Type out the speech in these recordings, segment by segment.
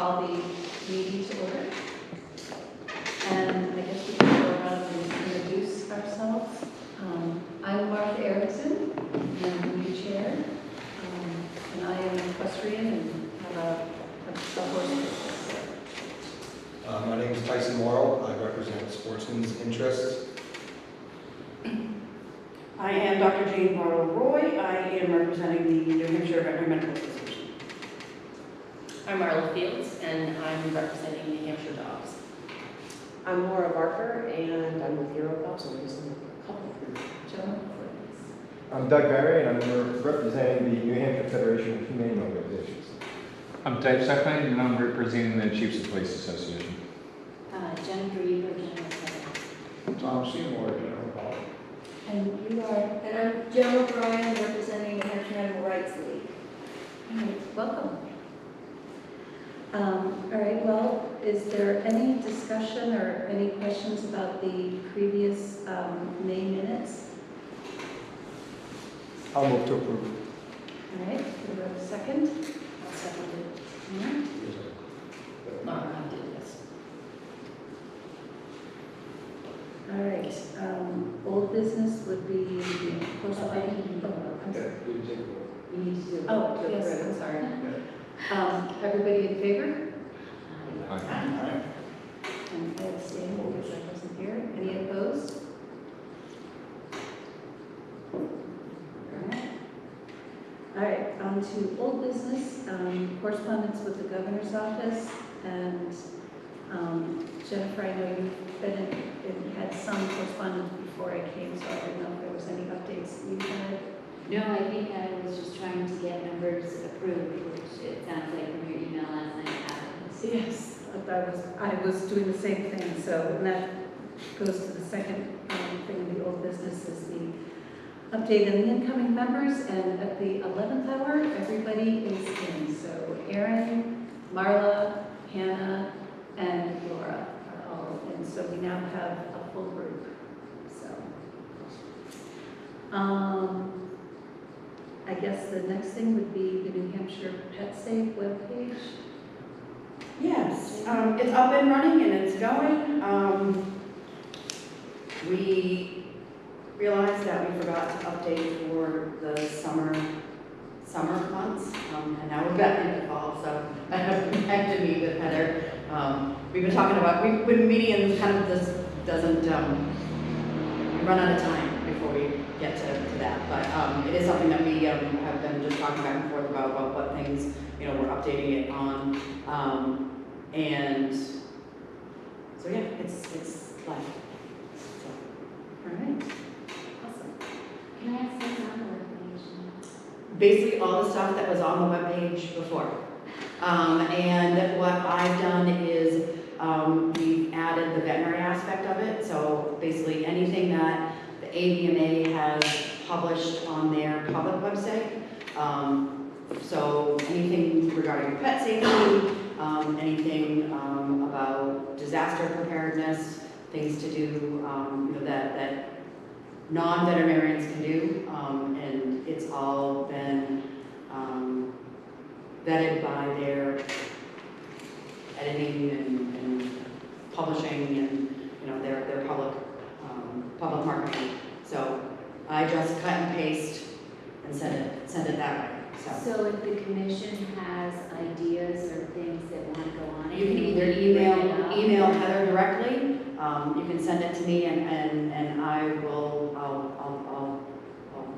call the meeting to order. And I guess we can go around and introduce ourselves. I'm Martha Erickson, and I'm the chair. And I am equestrian and have a horse business. My name is Tyson Morrow. I represent sportsmen's interests. I am Dr. Jane Barlow-Roy. I am representing the New Hampshire Veterinary Medical Association. I'm Marla Fields, and I'm representing New Hampshire Dogs. I'm Laura Barker, and I'm with Hero Dogs. I'm just a couple of them. Joan, I'm Doug Barry, and I'm representing the New Hampshire Federation of Humane Organizations. I'm Dave Seckman, and I'm representing the Chiefs of Police Association. Jennifer Eber, General Secretary. Tom Seymour, General Hall. and you are, And I'm Joan O'Brien, representing the Hampshire Animal Rights League. all right, welcome. All right, well, is there any discussion or any questions about the previous May minutes? I'll move to approve. All right, do we have a second? I'll second it. Mara, I did this. All right, old business would be the corresponding. I'm sorry. You need to do Oh, yes, I'm sorry. Everybody in favor? Aye. And I abstain because I wasn't here. Any opposed? All right, on to old business, correspondence with the governor's office. And Jennifer, I know you've been in, had some correspondence before I came, so I didn't know if there was any updates you had. No, I think I was just trying to get numbers approved, which it sounds like from your email last night happened. Yes, I was doing the same thing, so, and that goes to the second thing in the old business is the update on the incoming members, and at the 11th hour, everybody is in. So Erin, Marla, Hannah, and Laura are all in, so we now have a full group, so. I guess the next thing would be the New Hampshire Pet Safe webpage. Yes, it's up and running and it's going. We realized that we forgot to update for the summer months, and now we're back into fall, so I have to meet with Heather. We've been talking about, we've been meeting and kind of this doesn't, we run out of time before we get to that, but it is something that we have been just talking back and forth about what things, you know, we're updating it on, and so yeah, it's live. So. All right, awesome. Can I ask what's on the webpage? Basically all the stuff that was on the webpage before. And what I've done is we've added the veterinary aspect of it. So basically anything that the AVMA has published on their public website. So anything regarding pet safety, anything about disaster preparedness, things to do you know, that non-veterinarians can do, and it's all been vetted by their editing and publishing and you know their public marketing. So I just cut and paste and send it that way. So if the commission has ideas or things that want to go on it, You can either email Heather directly. You can send it to me, and I will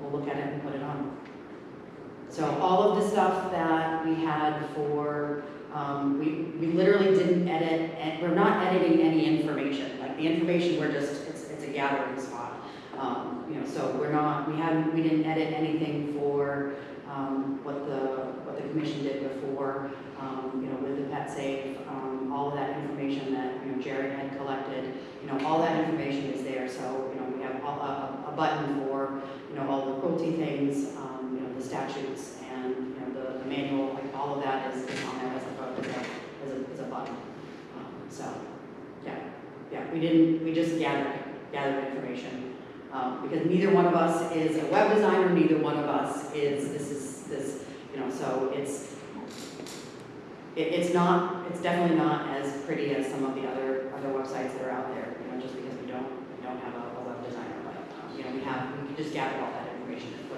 we'll look at it and put it on. So all of the stuff that we had for we literally didn't edit, and we're not editing any information. Like the information, we're just it's a gathering spot. You know, so we didn't edit anything for what the commission did before. You know, with the pet safe, all of that information that you know Jerry had collected. You know, all that information is there. So you know, we have a button for you know all the cruelty things. You know, the statutes and you know the manual. Like all of that is on there as a button. So yeah, we just gathered information. Because neither one of us is a web designer, neither one of us is, you know, so it's, it's definitely not as pretty as some of the other websites that are out there, you know, just because we don't have a web designer, but, you know, we can just gather all that information and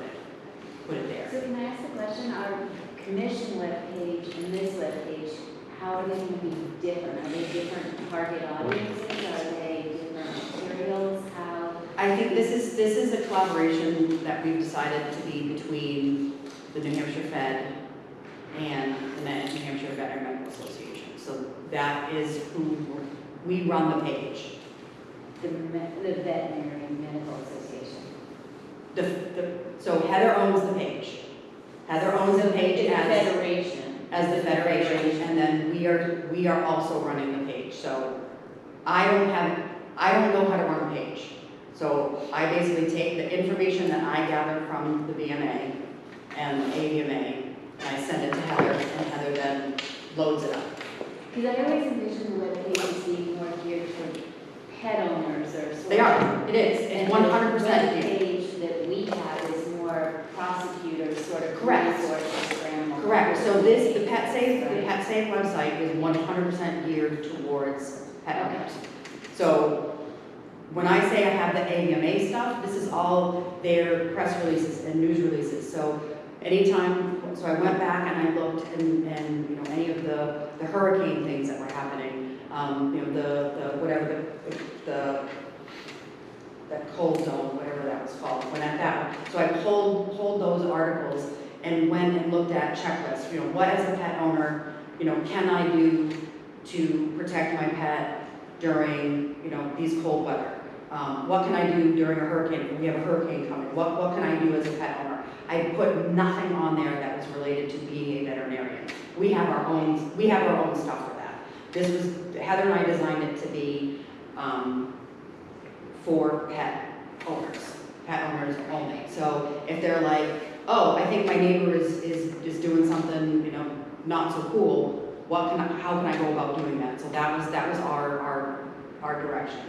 put it there. So can I ask a question? Our commission webpage and this webpage, how are they going to be different? Are they different target audiences? Are they different materials? How? I think this is a collaboration that we've decided to be between the New Hampshire Fed and the New Hampshire Veterinary Medical Association. So that is who we run the page. The Veterinary Medical Association. So Heather owns the page. Heather owns the page The as federation. the federation, and then we are also running the page. So I don't know how to run a page. So I basically take the information that I gather from the VMA and the AVMA, and I send it to Heather, and Heather then loads it up. Because I always envision the webpages being more geared toward pet owners or sort They are. It is. It's 100% The geared. page that we have is more prosecutors, sort of Correct. resources for animal. Correct. So the Pet Safe Right. website is 100% geared towards pet owners. So when I say I have the AVMA stuff, this is all their press releases and news releases. So anytime, so I went back and I looked and you know, any of the hurricane things that were happening, you know, the cold zone, whatever that was called, went at that one. So I pulled those articles and went and looked at checklists, you know, what as a pet owner, you know, can I do to protect my pet during, you know, these cold weather? What can I do during a hurricane? If we have a hurricane coming, what can I do as a pet owner? I put nothing on there that was related to being a veterinarian. We have our own stuff for that. This was, Heather and I designed it to be for pet owners only. So if they're like, oh, I think my neighbor is doing something, you know, not so cool, how can I go about doing that? So that was our direction.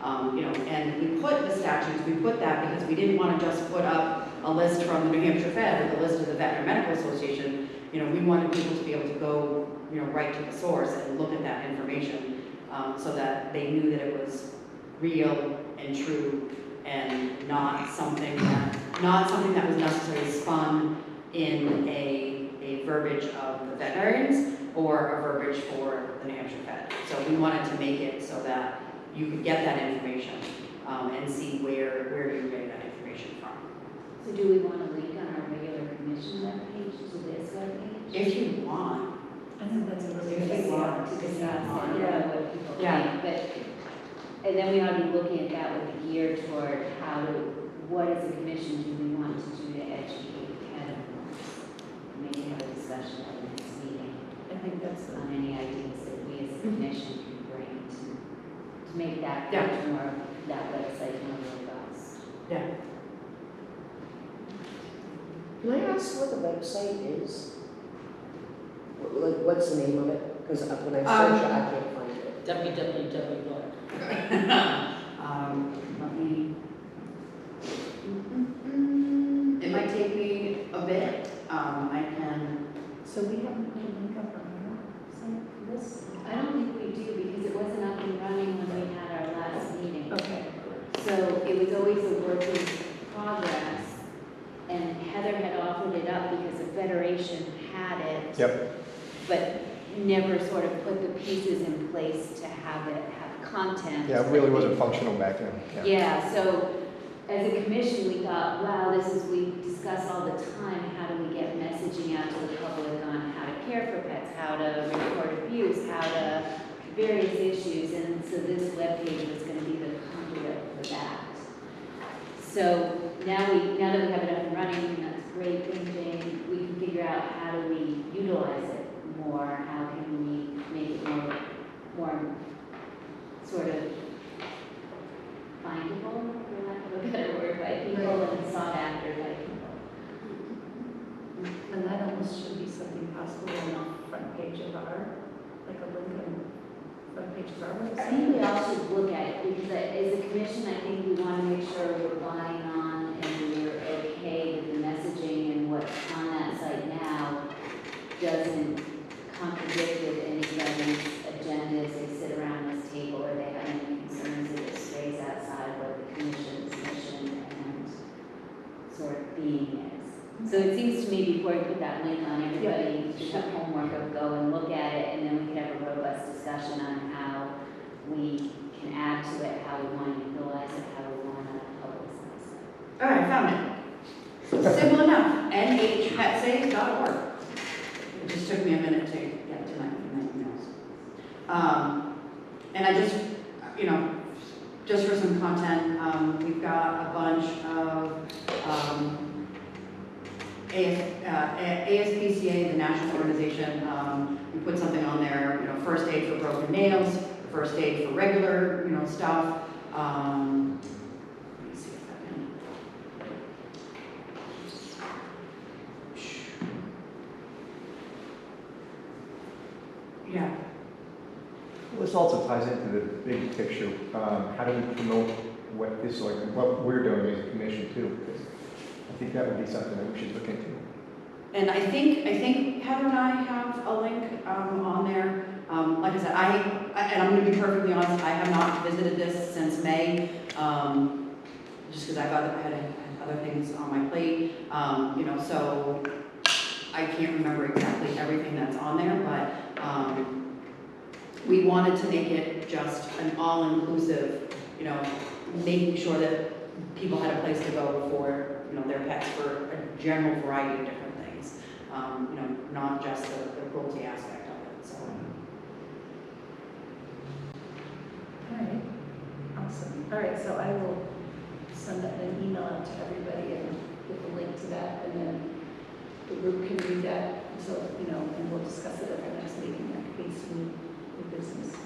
You know, and we put the statutes, we put that because we didn't want to just put up a list from the New Hampshire Fed or the list of the Veterinary Medical Association. You know, we wanted people to be able to go, you know, right to the source and look at that information so that they knew that it was real and true and not something that was necessarily spun in a verbiage of the veterinarians or a verbiage for the New Hampshire Fed. So we wanted to make it so that you could get that information and see where you're getting that information from. So do we want to link on our regular commission webpage to this webpage? If you want. I think that's a really If good you idea. want. To discuss and Yeah. know what people Yeah. think, and then we ought to be looking at that with a gear toward what as a commission do we want to do to educate pet owners? Maybe have a discussion at the next meeting I think that's on any ideas that we as a commission can bring to make that Yeah. page more, that website more robust. Yeah. Can I ask what the website is? Like, what's the name of it? Because when I search it, I can't find it. www. Let me. It might take me a bit. I can. So we haven't put a link up on our site for this? I don't think we do because it wasn't up and running when we had our last meeting. Okay. So it was always a work in progress, and Heather had offered it up because the Federation had it. Yep. But never sort of put the pieces in place to have it have content. Yeah, it really wasn't functional back then. Yeah, so as a commission, we thought, wow, we discuss all the time, how do we get messaging out to the public on how to care for pets, how to report abuse, how to, various issues, and so this webpage was gonna be the conduit for that. So now that we have it up and running, and that's a great thing, Jane, we can figure out how do we utilize it more, how can we make it more sort of findable, for lack of a better word, by people and sought after by people. And that almost should be something possible on the front page of our, like a link on the front page of our I website. think we all should look at it, because as a commission, I think we want to make sure we're buying on and we're okay with the messaging and what's on that site now doesn't contradict And I just, you know, just for some content, we've got a bunch of ASPCA, the national organization, we put something on there, you know, first aid for broken nails, first aid for regular, you know, stuff. Let me see if I can. Yeah. This also ties into the big picture. How do we promote what we're doing as a commission too? Because I think that would be something that we should look into. And I think Heather and I have a link on there. Like I said, and I'm going to be perfectly honest, I have not visited this since May, just because I had other things on my plate. You know, so I can't remember exactly everything that's on there, but we wanted to make it just an all-inclusive, you know, making sure that people had a place to go for, you know, their pets for a general variety of different things. You know, not just the cruelty aspect of it, so. All right, awesome. All right, so I will send an email out to everybody and give a link to that, and then the group can read that, so, you know, and we'll discuss it at our next meeting, that could be some new business, so.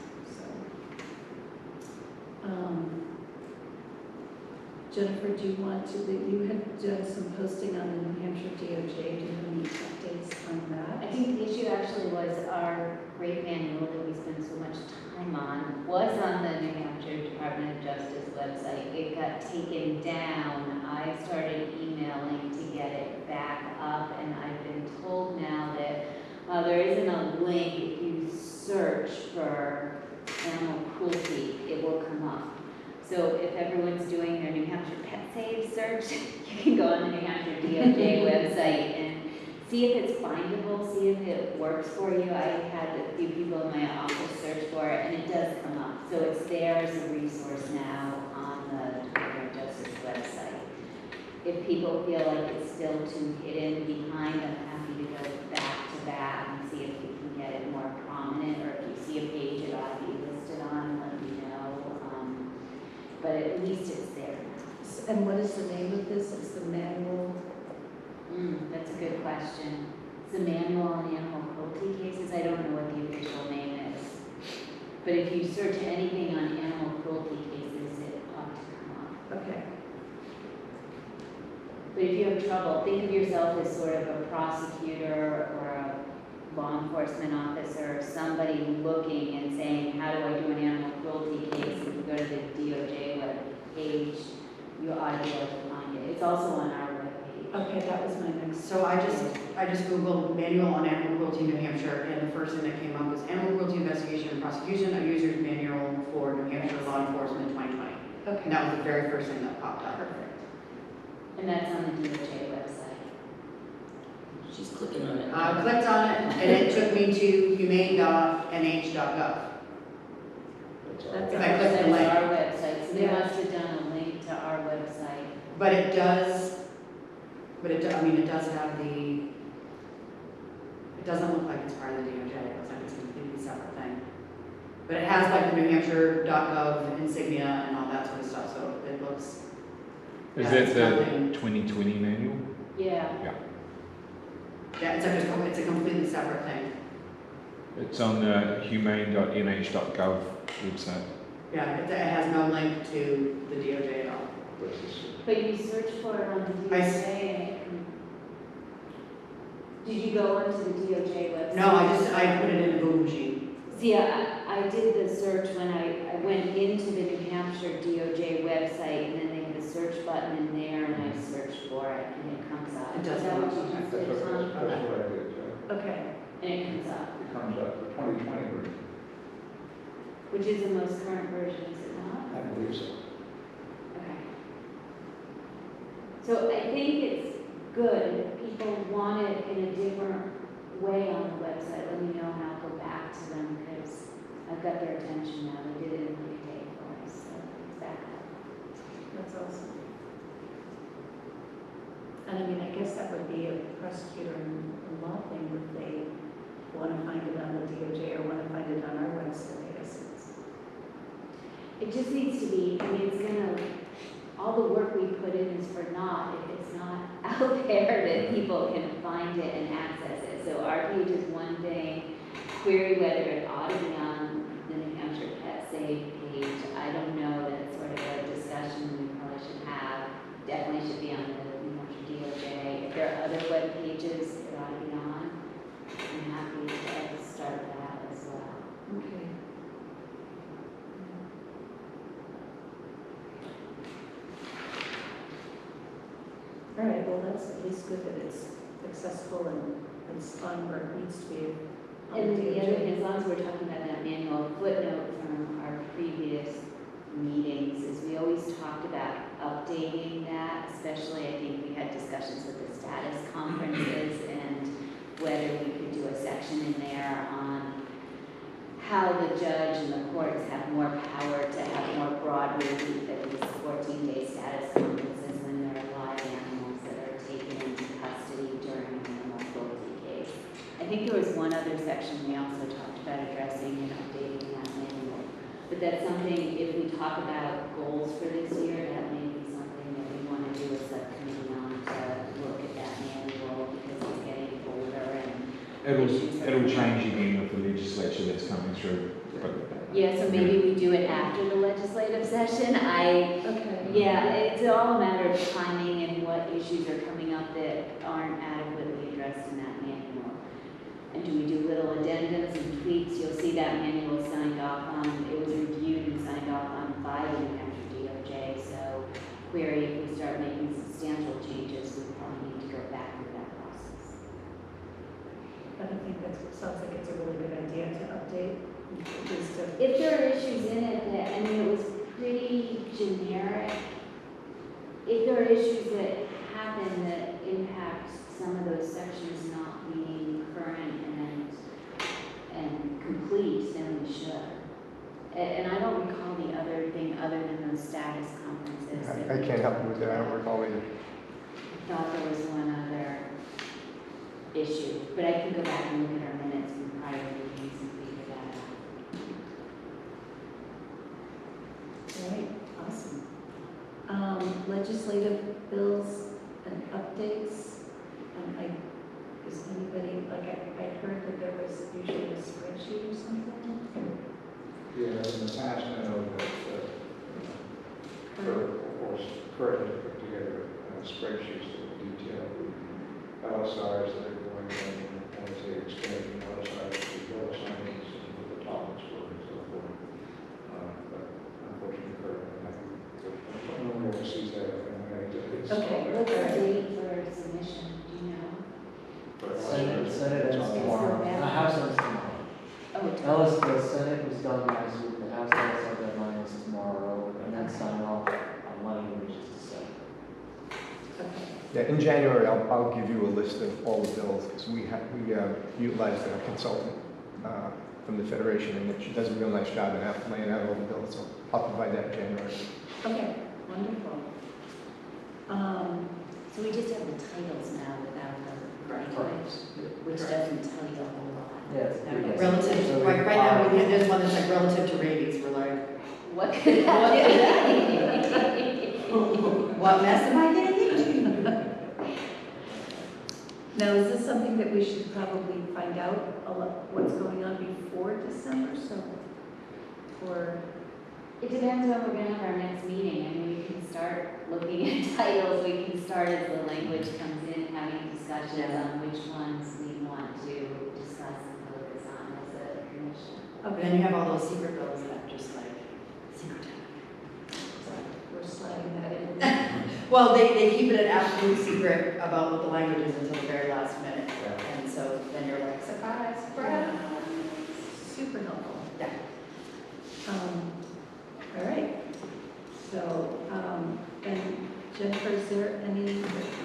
Jennifer, do you want to, you had done some posting on the New Hampshire DOJ, do you have any updates on that? I think the issue actually was our great manual that we spend so much time on was on the New Hampshire Department of Justice website. It got taken down. I started emailing to get it back up, and I've been told now that while there isn't a link, if you search for animal cruelty, it will come up. So if everyone's doing their New Hampshire Pet Save search, you can go on the New Hampshire DOJ website and see if it's findable, see if it works for you. I had a few people in my office search for it, and it does come up. So it's there as a resource now on the Department of Justice website. If people feel like it's still too hidden behind, I'm happy to go back to that and see if we can get it more prominent, or if you see a page it ought to be listed on, let me know. But at least it's there now. And what is the name of this? It's the manual? That's a good question. It's a manual on animal cruelty cases. I don't know what the official name is. But if you search anything on animal cruelty cases, it ought to come up. Okay. But if you have trouble, think of yourself as sort of a prosecutor or a law enforcement officer, or somebody looking and saying, how do I do an animal cruelty case? If you go to the DOJ web page, you ought to be able to find it. It's also on our web page. Okay, that was my next. So I just Googled manual on animal cruelty in New Hampshire, and the first thing that came up was animal cruelty investigation and prosecution, a user's manual for New Hampshire law enforcement 2020. Okay. And that was the very first thing that popped up. Perfect. And that's on the DOJ website. She's clicking on it. I clicked on it, and it took me to humane.nh.gov. That's If I click the link. Our website, so they Yeah. must have done a link to our website. But it does, I mean, it does have the, it doesn't look like it's part of the DOJ, it looks like it's a completely separate thing. But it has like the New Hampshire.gov insignia and all that sort of stuff, so it looks. Is yeah, that it's the nothing- 2020 manual? Yeah. Yeah, it's a completely separate thing. It's on the humane.nh.gov website. Yeah, it has no link to the DOJ at all. But you search for it on the DOJ I and it can... Did you go onto the DOJ website? No, I put it in a Google machine. See, I did the search when I went into the New Hampshire DOJ website, and then they have a search button in there, and I searched for it, and it comes up. It does Is that come what up. you just did, Tom? Okay. And it comes up, It comes up, the 2020 version. which is the most current version, is it not? I believe so. Okay. So I think it's good if people want it in a different way on the website. Let me know and I'll go back to them because I've got their attention now. They did it in 3 days for us, so it's back up. That's awesome. And I mean, I guess that would be a prosecutor and law thing if they want to find it on the DOJ or want to find it on our website. It just needs to be, I mean, it's gonna, all the work we put in is for naught if it's not out there that people can find it and access it. So our page is one thing, query whether it ought to be on the New Hampshire Pet Save page. I don't know, that's sort of a discussion we probably should have. Definitely should be on the New Hampshire DOJ. If there are other web pages it ought to be on, I'm happy to start that as well. Okay. All right, well, that's at least good that it's accessible and it's on where it needs to be. on And the other DOJ. thing, as long as we're talking about that manual footnote from our previous meetings, is we always talked about updating that, especially I think we had discussions with the status conferences and whether we could do a section in there on how the judge and the courts have more power to have more broad relief at these 14-day status conferences when there are live animals that are taken into custody during an animal cruelty case. I think there was one other section we also talked about addressing and updating that manual. But that's something, if we talk about goals for this year, that may be something that we want to do a subcommittee on to look at that manual because it's getting older and It'll change again with the legislature that's coming through. But yeah, so maybe we do it after the legislative session. Okay. Yeah, it's all a matter of timing and what issues are coming up that aren't adequately addressed in that manual. And do we do little addendums and tweaks? You'll see that manual signed off on, it was reviewed and signed off on by the New Hampshire DOJ. So query, if we start making substantial changes, we probably need to go back through that process. But I think that sounds like it's a really good idea to update, at least to. If there are issues in it that, I mean, it was pretty generic. If there are issues that happen that impact some of those sections not being current and complete, then we should. And I don't recall the other thing other than those status conferences. that I we can't help you talked with that, I don't about. recall either. I thought there was one other issue, but I can go back and look at our minutes from prior meetings and figure that out. All right, awesome. Legislative bills and updates. Is anybody, like, I heard that there was usually a spreadsheet or something? Yeah, in the past, I know that, of course, currently put together spreadsheets that detail the LSRs that are going on, and as they expand the LSRs, the bill signings, and what the topics were, and so forth. But unfortunately, currently, no one ever sees that. Okay, What's the date for submission, do you know? Senate is tomorrow. The House is tomorrow. Oh, it's The Senate was done last week, the House LSR deadline is tomorrow, and then sign off on language is the 7th. Okay. Yeah, in January, I'll give you a list of all the bills, because we utilized a consultant from the Federation, and she does a real nice job in laying out all the bills, so I'll provide that in January. Okay, wonderful. So we just have the titles now without the language, which doesn't tell you a whole lot. Yeah, it's pretty good. Relative, So right now, there's one that's like relative to rabies, we're like, What could that be? what mess am I getting into? Now, is this something that we should probably find out what's going on before December, so, or? It depends when we're gonna have our next meeting. I mean, we can start looking at titles, we can start as the language comes in, having discussions on which ones we want to discuss and focus on as a commission. And then you have all those secret bills that just like, secret. We're sliding that in. Well, they keep it an absolute secret about what the language is until the very last minute. And so then you're like, surprise, surprise. Super helpful. Yeah. All right. So, and Jennifer, is there any,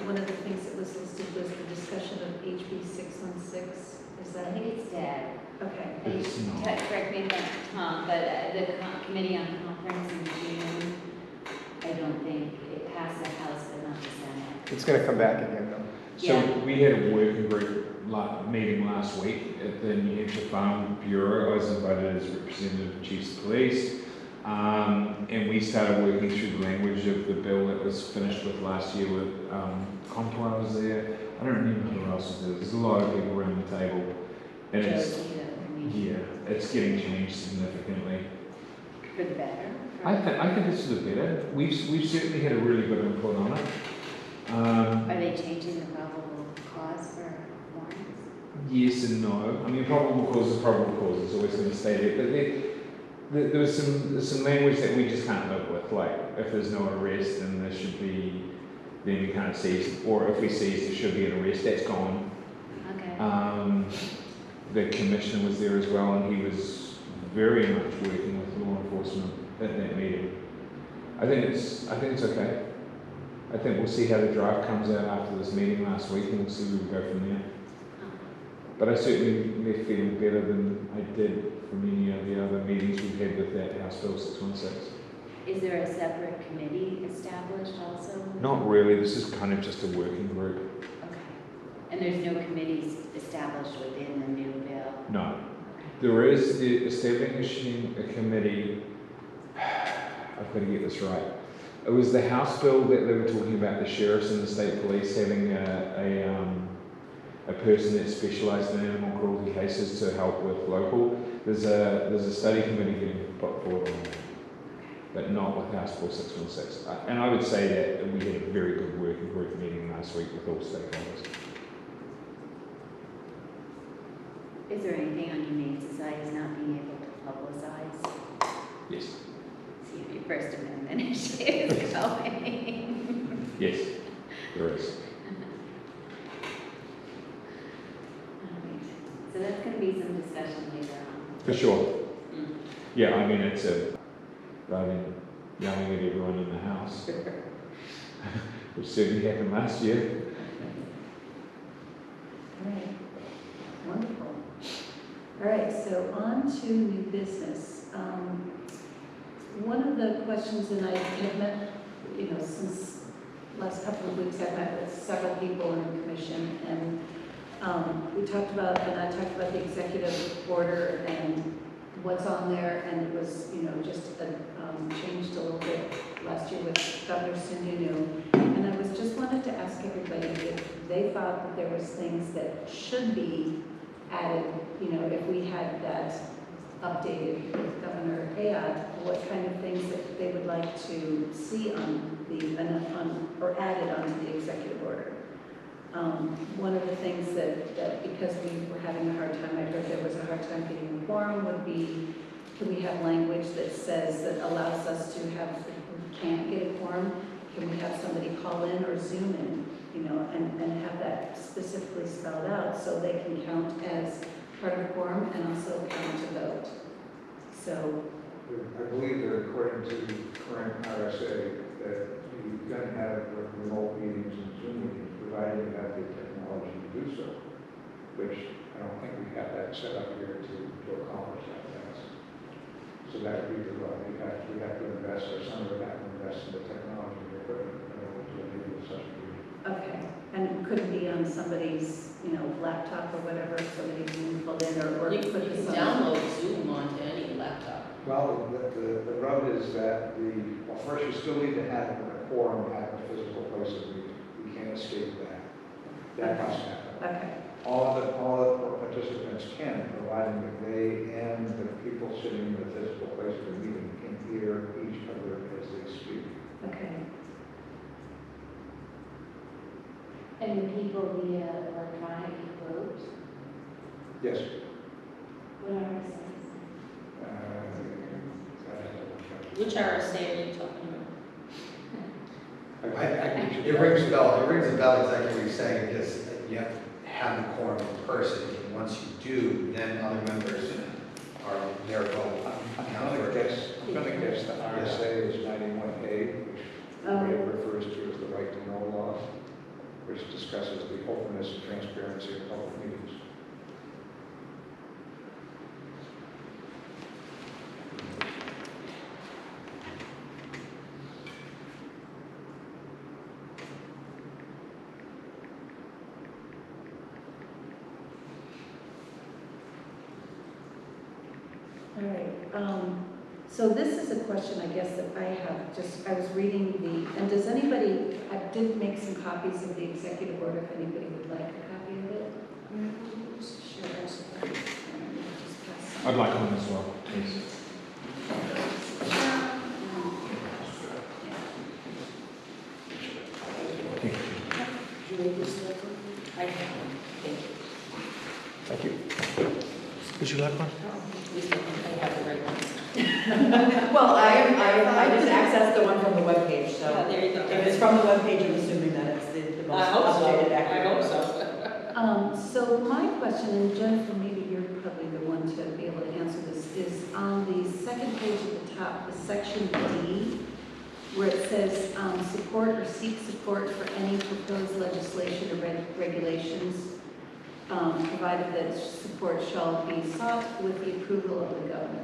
one of the things that was listed was the discussion of HB 616? Is I that? think it's dead. Okay. And correct me if I'm wrong, but the committee on conference in June, I don't think it passed the House, but not the Senate. It's gonna come back again, though. So Yeah. we had a working group meeting last week at the New Hampshire Farm Bureau. I was invited as representative of chiefs of police. And we started working through the language of the bill that was finished with last year with Comptoir was there. I don't remember who else was there. There's a lot of people around the table. And it's, yeah, it's getting changed significantly. For the better? I think it's for the better. We've certainly had a really good input on it. Are they changing the probable cause for warrants? Yes and no. I mean, probable cause is probable cause. It's always going to stay there. But there's some language that we just can't live with. Like, if there's no arrest, then there should be, then we can't seize. Or if we seize, there should be an arrest. That's gone. Okay. The commissioner was there as well, and he was very much working with law enforcement at that meeting. I think it's okay. I think we'll see how the draft comes out after this meeting last week, and we'll see where we go from there. But I certainly left feeling better than I did from any of the other meetings we've had with that House Bill 616. Is there a separate committee established also? Not really. This is kind of just a working group. Okay. And there's no committees established within the new bill? No. There is establishing a committee. I've got to get this right. It was the House bill that they were talking about, the sheriffs and the state police having a person that specialised in animal cruelty cases to help with local. There's a study committee getting put forward on that, but not with House Bill 616. And I would say that we had a very good working group meeting last week with all stakeholders. Is there anything on Humane Society's not being able to publicize? Yes. See if your First Amendment issue is going. Yes, there is. So that's going to be some discussion later on. For sure. Yeah, I mean, it's rather than yelling at everyone in the house, which certainly happened last year. All right, wonderful. All right, so on to new business. One of the questions, and I have met, since last couple of weeks, I've met with several people in the commission, and we talked about, and I talked about the executive order and what's on there, and it was, just changed a little bit last year with Governor Sununu. And I was just wanted to ask everybody if they thought that there was things that should be added, if we had that updated with Governor Ayad, what kind of things that they would like to see or added onto the executive order. One of the things that because we were having a hard time, I heard there was a hard time getting a quorum, would be, can we have language that says, that allows us to have, if we can't get a quorum, can we have somebody call in or Zoom in, and have that specifically spelled out so they can count as part of the quorum and also count to vote. So, I believe that according to current RSA, that you can have remote meetings and Zoom meetings, provided you have the technology to do so, which I don't think we have that set up here to accomplish that task. So that would be the law. We have to invest, or some would have to invest in the technology and equipment in order to enable such a meeting. okay, and it couldn't be on somebody's, laptop or whatever, somebody can pull in or You put can this on. download Zoom onto any laptop. Well, the rub is that first you still need to have a quorum at the physical place of meeting. We can't escape that. That must happen. Okay, All the participants can, providing that they and the people sitting in the physical place of the meeting can hear each other as they speak. okay. And the people via electronic vote? Yes. What are the signs? Which RSA are you talking about? It rings a bell. It rings a bell exactly what you're saying, because you have to have the quorum in person. And once you do, then other members are their vote. I'm going to guess the RSA is 91A, which it refers to as the right to know law, which discusses the openness and transparency of public meetings. All right, So this is a question, I guess, that I have, just, I was reading and does anybody, I did make some copies of the executive order, if anybody would like a copy of it. Sure, that's okay. I'd like one as well, please. Thank you. Did you make this stuff? I have one, thank you. Thank you. Would you like one? At least I think I have the right one. Well, I just accessed the one from the webpage, so. Yeah, there you go. If it's from the webpage, I'm assuming that it's the most I hope so, updated, I accurate. hope so. So my question, and Jennifer, maybe you're probably the one to be able to answer this, is on the second page at the top, the section D, where it says, support or seek support for any proposed legislation or regulations, provided that support shall be sought with the approval of the governor.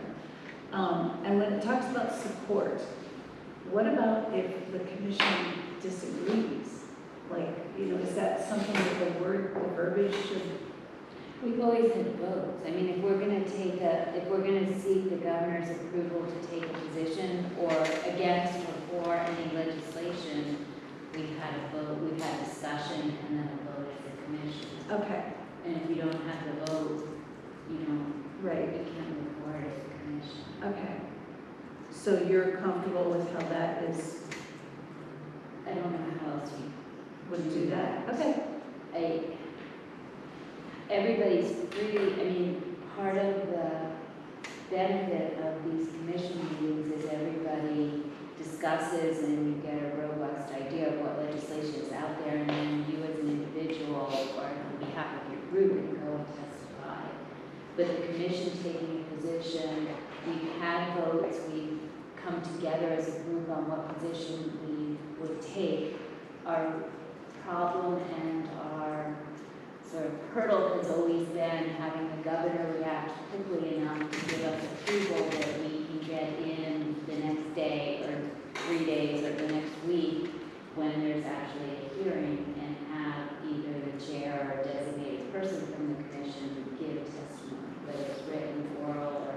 And when it talks about support, what about if the commission disagrees? Like, is that something that the verbiage should? We've always had votes. I mean, if we're gonna seek the governor's approval to take a position or against or for any legislation, we've had a vote, we've had discussion, and then a vote as a commission. Okay, And if you don't have the vote, right, it can't move forward as a commission. okay. So you're comfortable with how that is, I don't know how else we would do that? Okay. Everybody's free, part of the benefit of these commission meetings is everybody discusses and you get a robust idea of what legislation is out there, and then you as an individual or on behalf of your group can go and testify. But the commission taking a position, we've had votes, we've come together as a group on what position we would take. Our problem and our sort of hurdle has always been having the governor react quickly enough to give us approval that we can get in the next day or 3 days or the next week when there's actually a hearing, and have either the chair or a designated person from the commission give testimony, whether it's written, oral, or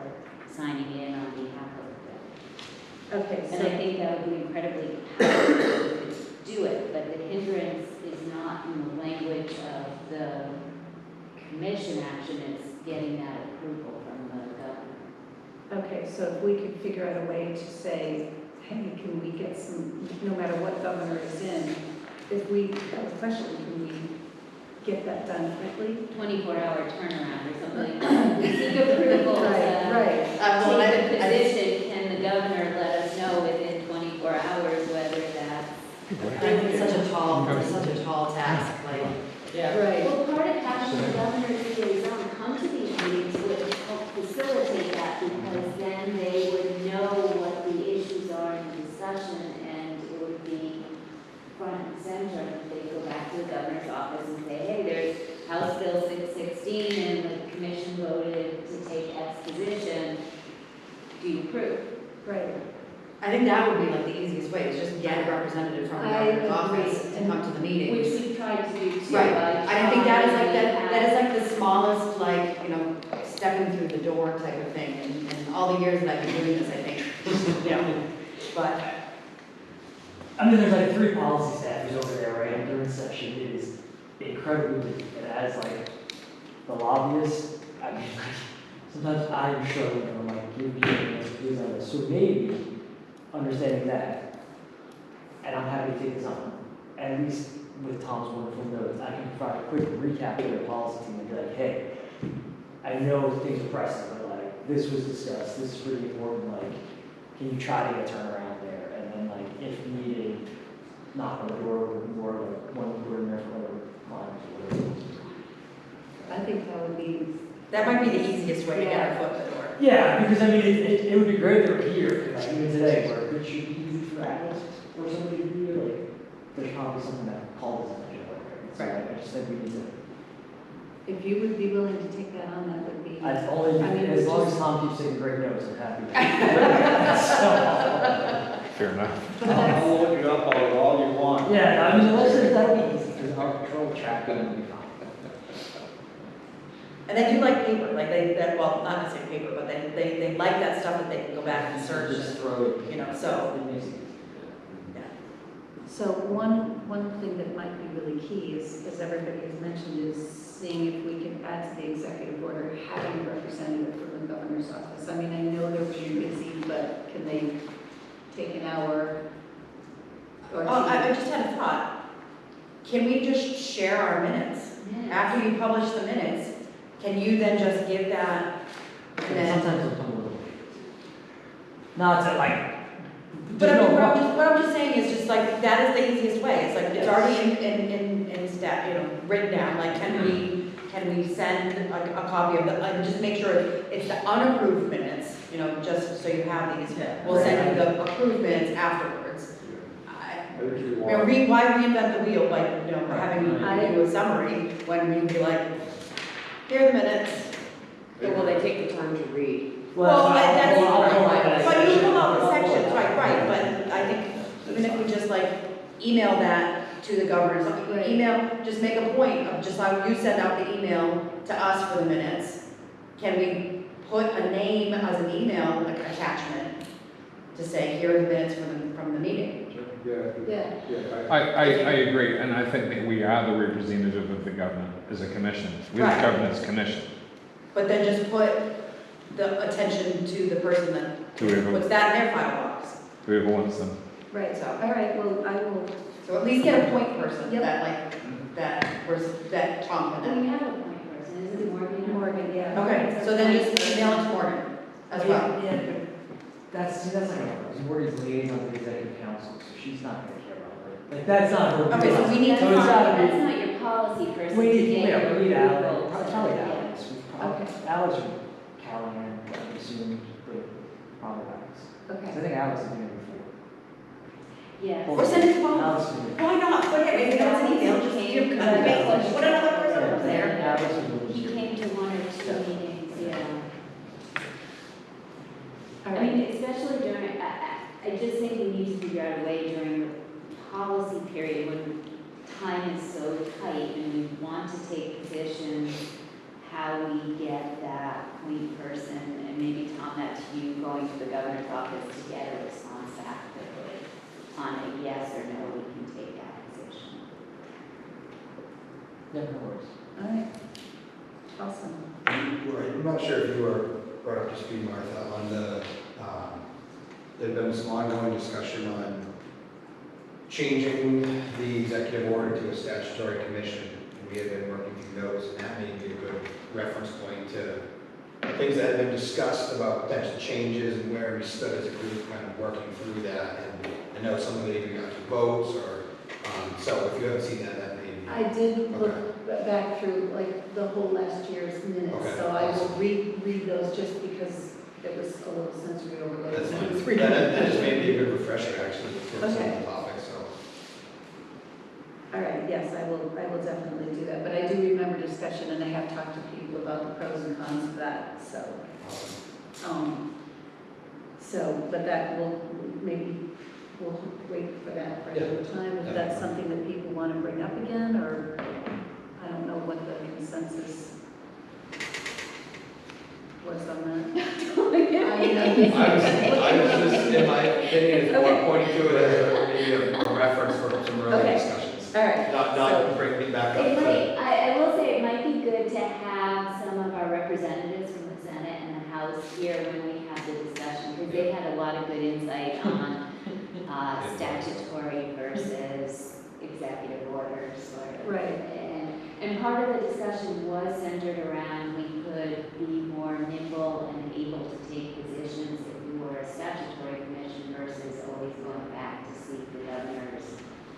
signing in on behalf of the Okay, and I think that would be incredibly powerful to do it, but the hindrance is not in the language of the commission action, it's getting that approval from the governor. okay, so if we could figure out a way to say, hey, can we get some, no matter what governor is in, if we have a question, can we get that done quickly? 24-hour turnaround or something. We seek approval to Right. take the position, can the governor let us know within 24 hours whether that's I think it's such a tall task, like. Yeah. Right. Well, part of having the governor's liaison come to these meetings would help facilitate that, because then they would know what the issues are in the discussion, and it would be front and center. They go back to the governor's office and say, hey, there's House Bill 616, and the commission voted to take X position. Do you approve? Right. I think that would be like the easiest way, is just get a representative from the I governor's office agree. to come to the meeting. Which we've tried to do too. Right, by I think that is like, trying that is like the smallest, like, stepping through the door type of thing, and all the years that I've been doing this, I think. But, There's like 3 policy staffers over there, right? And their section is incredibly busy. It has like the lobbyists. Sometimes I'm struggling to like give you on this. So maybe understanding that, and I'm happy to take this on, and at least with Tom's wonderful notes, I can provide a quick recap to the policy team and be like, hey, I know things are pressing, but like this was discussed, this is pretty important, like, can you try to get a turnaround there? And then like, if needed, knock on the door, or like one door in there for other clients or whatever. I think that would be, that might be the easiest way to get our foot in the door. Yeah, because it would be great if they were here, like even today, where it should be easy for analysts or somebody to be here, like, there's probably something that calls us attention, right? So I just think we need to, if you would be willing to take that on, that would be. as long it's as just- Tom keeps taking great notes, I'm happy. Fair enough. But that's, I'll look it up all you want. Yeah, that'll be easy, because our control track will be fine. And they do like paper, like well, not necessarily paper, but they they like that stuff that they can go back and search, Just throw it. you know, so. Amazing. So one thing that might be really key is, as everybody has mentioned, is seeing if we can add to the executive order having a representative from the governor's office. I mean, I know they're really busy, but can they take an hour or two? Oh, I just had a thought. Can we just share our minutes? After you publish the minutes, can you then just give that? And then, Sometimes it'll come a little. Not to like. but I there's mean, no rush. what I'm just saying is just like, that is the easiest way. It's like, it's already in stat, you know, written down. Like, can we send a copy of the, just make sure it's the unapproved minutes, you know, just so you have these. We'll send you the approved minutes afterwards. I think you I want, mean, why reinvent the wheel by, you know, having you do a summary when we can be like, here are the minutes. And will they take the time to read? Well, that's, I'll pull out that but you section. pull out the I'll pull sections, it out. right, but I think even if we just like email that to the governors, Right. email, just make a point of just like you send out the email to us for the minutes. Can we put a name as an email, like attachment, to say, here are the minutes from the meeting? Yeah. I agree, and I think that we are the representative of the government as a commission. We're the Right. governance commission. But then just put the attention to the person that Whoever, puts that in their file box. whoever wants them. Right, so, all right, well, I will, So at least get a point person Yep. that like, that Tom can Well, then. you have a point person, isn't it Morgan? Morgan, yeah. Okay, so then just email it to Morgan as well. Yeah, but that's not gonna work. Morgan's liaison to the executive council, so she's not gonna care about it. Like, that's not her. Okay, so we need That's to So it's not, gotta be- that's not your policy person We to need, get yeah, your we need Alex, approval. probably Yeah. Alex. Alex or Callahan, I assume, but probably Alex. Okay. I think Alex has been here before. Yes. Or send it to both. Alex has been here. Why not? Put it, if it's an email, just you put another person up there. Alex has been He here. came to one or two meetings, yeah. All I right. mean, especially during, I just think we need to figure out a way during the policy period when time is so tight and we want to take positions, how we get that point person, and maybe Tom, that to you, going to the governor's office to get a response back quickly on a yes or no, we can take that position. Yeah, no worries. All right. Awesome. I'm not sure if you were brought up to speed, Martha, on the, there's been some ongoing discussion on changing the executive order to a statutory commission. We have been working through those, and that may be a good reference point to things that have been discussed about potential changes and where we stood as a group, kind of working through that. And I know some of it even got to votes, or, so if you haven't seen that, that may be. I did look back through like the whole last year's minutes, Okay, so I will awesome. read those just because it was a little sensory overload. That's when I fine. was reading. That just may be a good refresher, actually, for some of Okay. the topics, so. All right, yes, I will definitely do that, but I do remember discussion, and I have talked to people about the pros and cons of that, so. But that will, maybe we'll wait for that for another time, if that's something that people want to bring up again, or I don't know what the consensus was on that. I was just, in my opinion, is more pointing to it as maybe a reference for some earlier Okay. discussions. All right, Not bringing it back up It to. might, I will say it might be good to have some of our representatives from the Senate and the House here when we have the discussion, because they had a lot of good insight on statutory versus executive orders, sort of. Right. And part of the discussion was centered around we could be more nimble and able to take positions if we were a statutory commission versus always going back to seek the governor's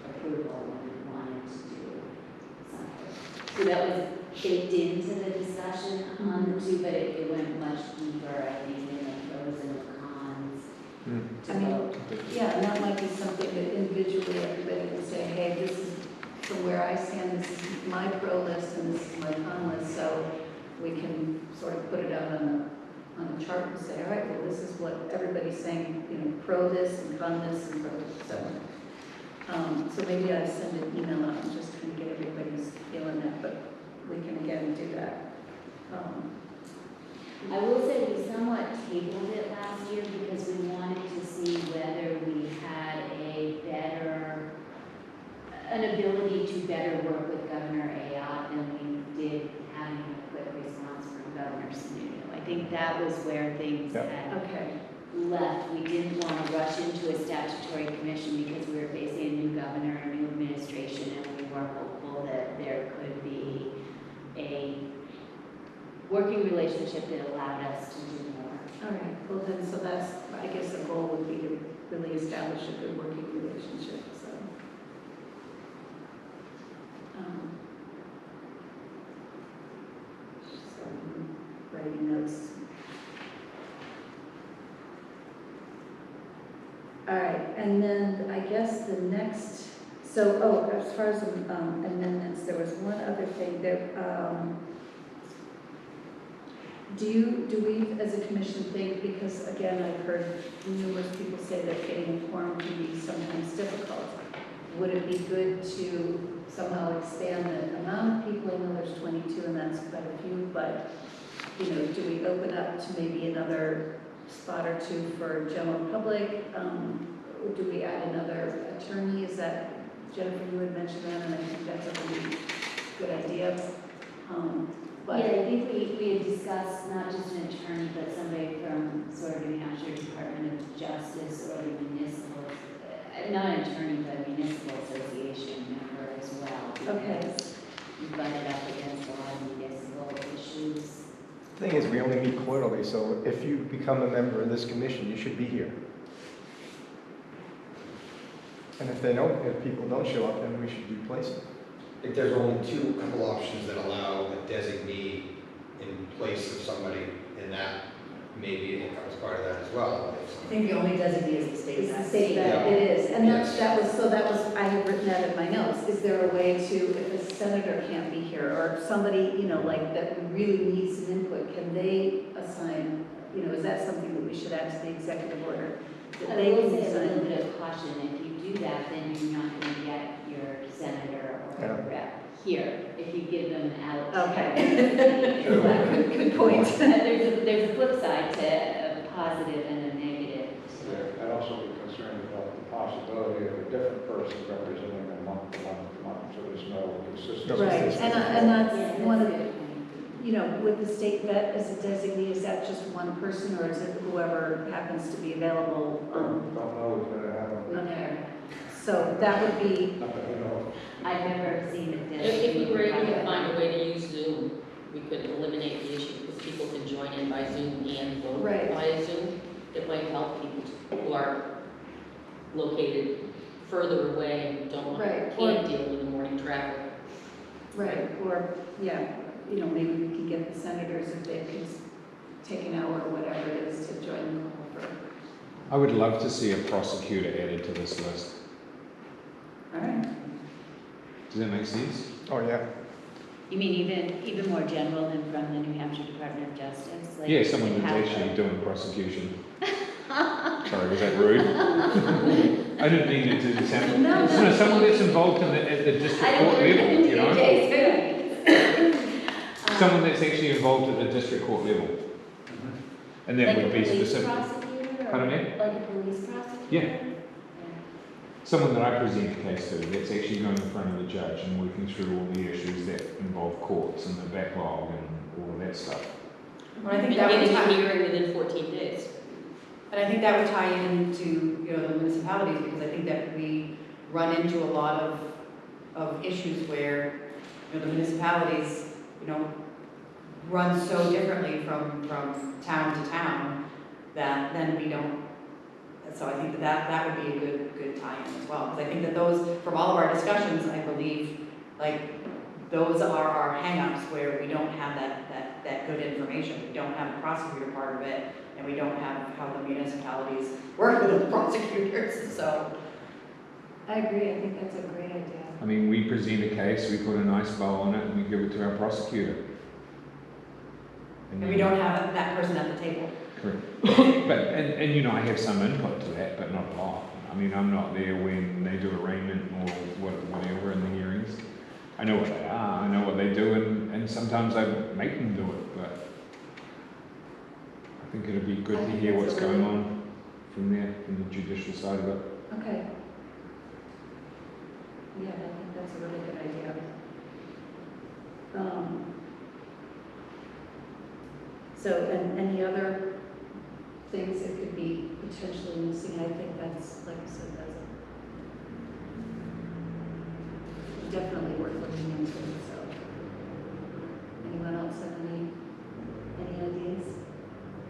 approval when we wanted to do something. So that was baked into the discussion on the two, but it went much deeper, I think, in the pros and the cons to I mean, vote. yeah, and that might be something that individually everybody can say, hey, this is from where I stand, this is my pro list and this is my con list, so we can sort of put it out on a chart and say, all right, well, this is what everybody's saying, you know, pro this and con this and pro this, so. So maybe I send an email out and just kind of get everybody's feeling that, but we can again do that. I will say we somewhat better work with Governor Ayotte than we did having a quick response from Governor Sununu. I think that was where things Yeah. had Okay, left. We didn't want to rush into a statutory commission because we were facing a new governor, a new administration, and we were hopeful that there could be a working relationship that allowed us to do more. all right, well then, so that's, I guess the goal would be to really establish a good working relationship, so. So I'm writing notes. All right, and then I guess the next, so, as far as amendments, there was one other thing that, do we as a commission think, because again, I've heard numerous people say that getting a quorum can be sometimes difficult. Would it be good to somehow expand the amount of people? I know there's 22 and that's quite a few, but, you know, do we open up to maybe another spot or two for general public? Or do we add another attorney? Is that, Jennifer, you had mentioned that, and I think that's a really good idea. But Yeah, I think we had discussed not just an attorney, but somebody from sort of New Hampshire Department of Justice or the municipal, not an attorney, but a municipal association member as well. Okay. Because we butt it up against a lot of municipal issues. The thing is, we only meet quarterly, so if you become a member of this commission, you should be here. And if people don't show up, then we should replace them. I think there's only couple options that allow a designee in place of somebody, and that maybe it becomes part of that as well. I think the only designee is the state. it's the state that Yeah. it is. And Yes. that was, I had written that in my notes. Is there a way to, if a senator can't be here, or somebody, you know, like that we really need some input, can they assign, you know, is that something that we should add to the executive order? That I they will can say a little assign? bit of caution, if you do that, then you're not going to get your senator or Yeah. rep here, if you give them out. Okay. Good point. There's a flip side to a positive and a negative. I'd also be concerned about the possibility of a different person representing them month to month to month, so there's no consistency. Right, and Yeah, that's that's one of, a good point. you know, with the state vet as a designee, is that just one person, or is it whoever happens to be available? Don't know what's gonna happen. Okay, so that would be, Not that I know. I've never seen it. If we were able to find a way to use Zoom, we could eliminate the issue because people can join in by Zoom and vote Right. via Zoom. It might help people who are located further away and Right. can't deal with the morning traffic. right, or, yeah, you know, maybe we can get the senators if they can take an hour or whatever it is to join the call for. I would love to see a prosecutor added to this list. All right. Does that make sense? Oh, yeah. You mean even more general than from the New Hampshire Department of Justice? Like Yeah, someone that's have actually doing prosecution. Sorry, was that rude? I didn't mean it to sound. No, no. No, someone that's involved at the district court level, you know? Someone that's actually involved at the district court level. And that would be specific. Like a police prosecutor? Pardon me? Like a police prosecutor? Yeah. Someone that I present a case to, that's actually going in front of the judge and working through all the issues that involve courts and the backlog and all of that stuff. Well, I think And that would getting a tie, hearing within 14 days. and I think that would tie into, you know, the municipalities, because I think that we run into a lot of issues where, you know, the municipalities, you know, run so differently from town to town that then we don't. So I think that would be a good tie-in as well, because I think that those, from all of our discussions, I believe, like, those are our hang-ups where we don't have that good information. We don't have the prosecutor part of it, and we don't have how the municipalities work with the prosecutors, so. I agree, I think that's a great idea. I mean, we present a case, we put a nice bow on it, and we give it to our prosecutor. And we don't have that person at the table. Correct. But, and you know, I have some input to that, but not a lot. I mean, I'm not there when they do arraignment or whatever in the hearings. I know what they are, I know what they do, and sometimes I make them do it, but I think it'd be good I to think hear that's what's a going really- on from there, from the judicial side of it. Okay. Yeah, I think that's that's a really good idea. So, and any other things that could be potentially missing, I think that's, like I said, that's definitely worth looking into, so. Anyone else have any ideas?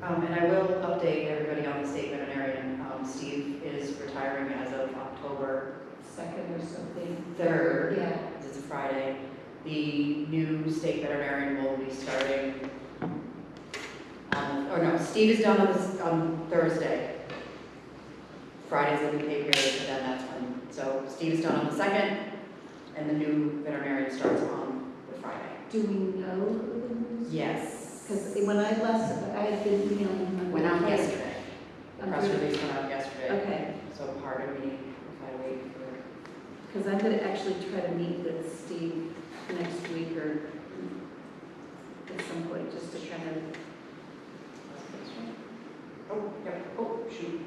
And I will update everybody on the state veterinarian. Steve is retiring as of October 2nd or something? 3rd. Yeah. It's a Friday. The new state veterinarian will be starting, Steve is done on Thursday. Friday's the pay period for them, that's when. So Steve is done on the 2nd, and the new veterinarian starts on the Friday. Do we know who the news? Yes. Because when I last, I had been emailing him. Went out yesterday. The press Okay. release went out yesterday. Okay, So part of me, if I wait for, because I'm going to actually try to meet with Steve next week or at some point, just to kind of. oh, yep, oh, shoot.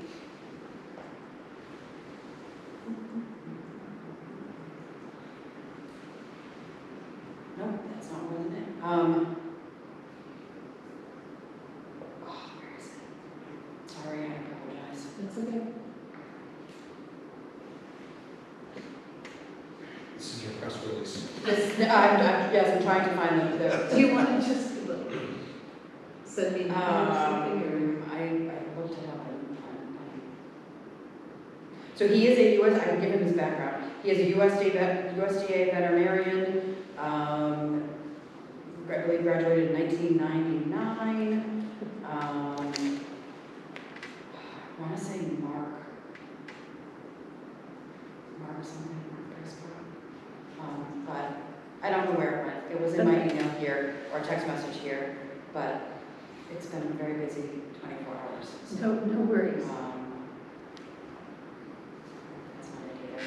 No, that's not where the name. Where is it? Sorry, I apologize. That's okay. This is your press release. Yes, I'm trying to find the. Do you want to just send me something or? I looked it up and. So he is a US, I can give him his background. He is a USDA veterinarian, I believe graduated in 1999. I want to say Mark something, Mark Briscoe. But I don't know where it went. It was in my email here, or text message here, but it's been a very busy 24 hours. So, No worries. that's not it either.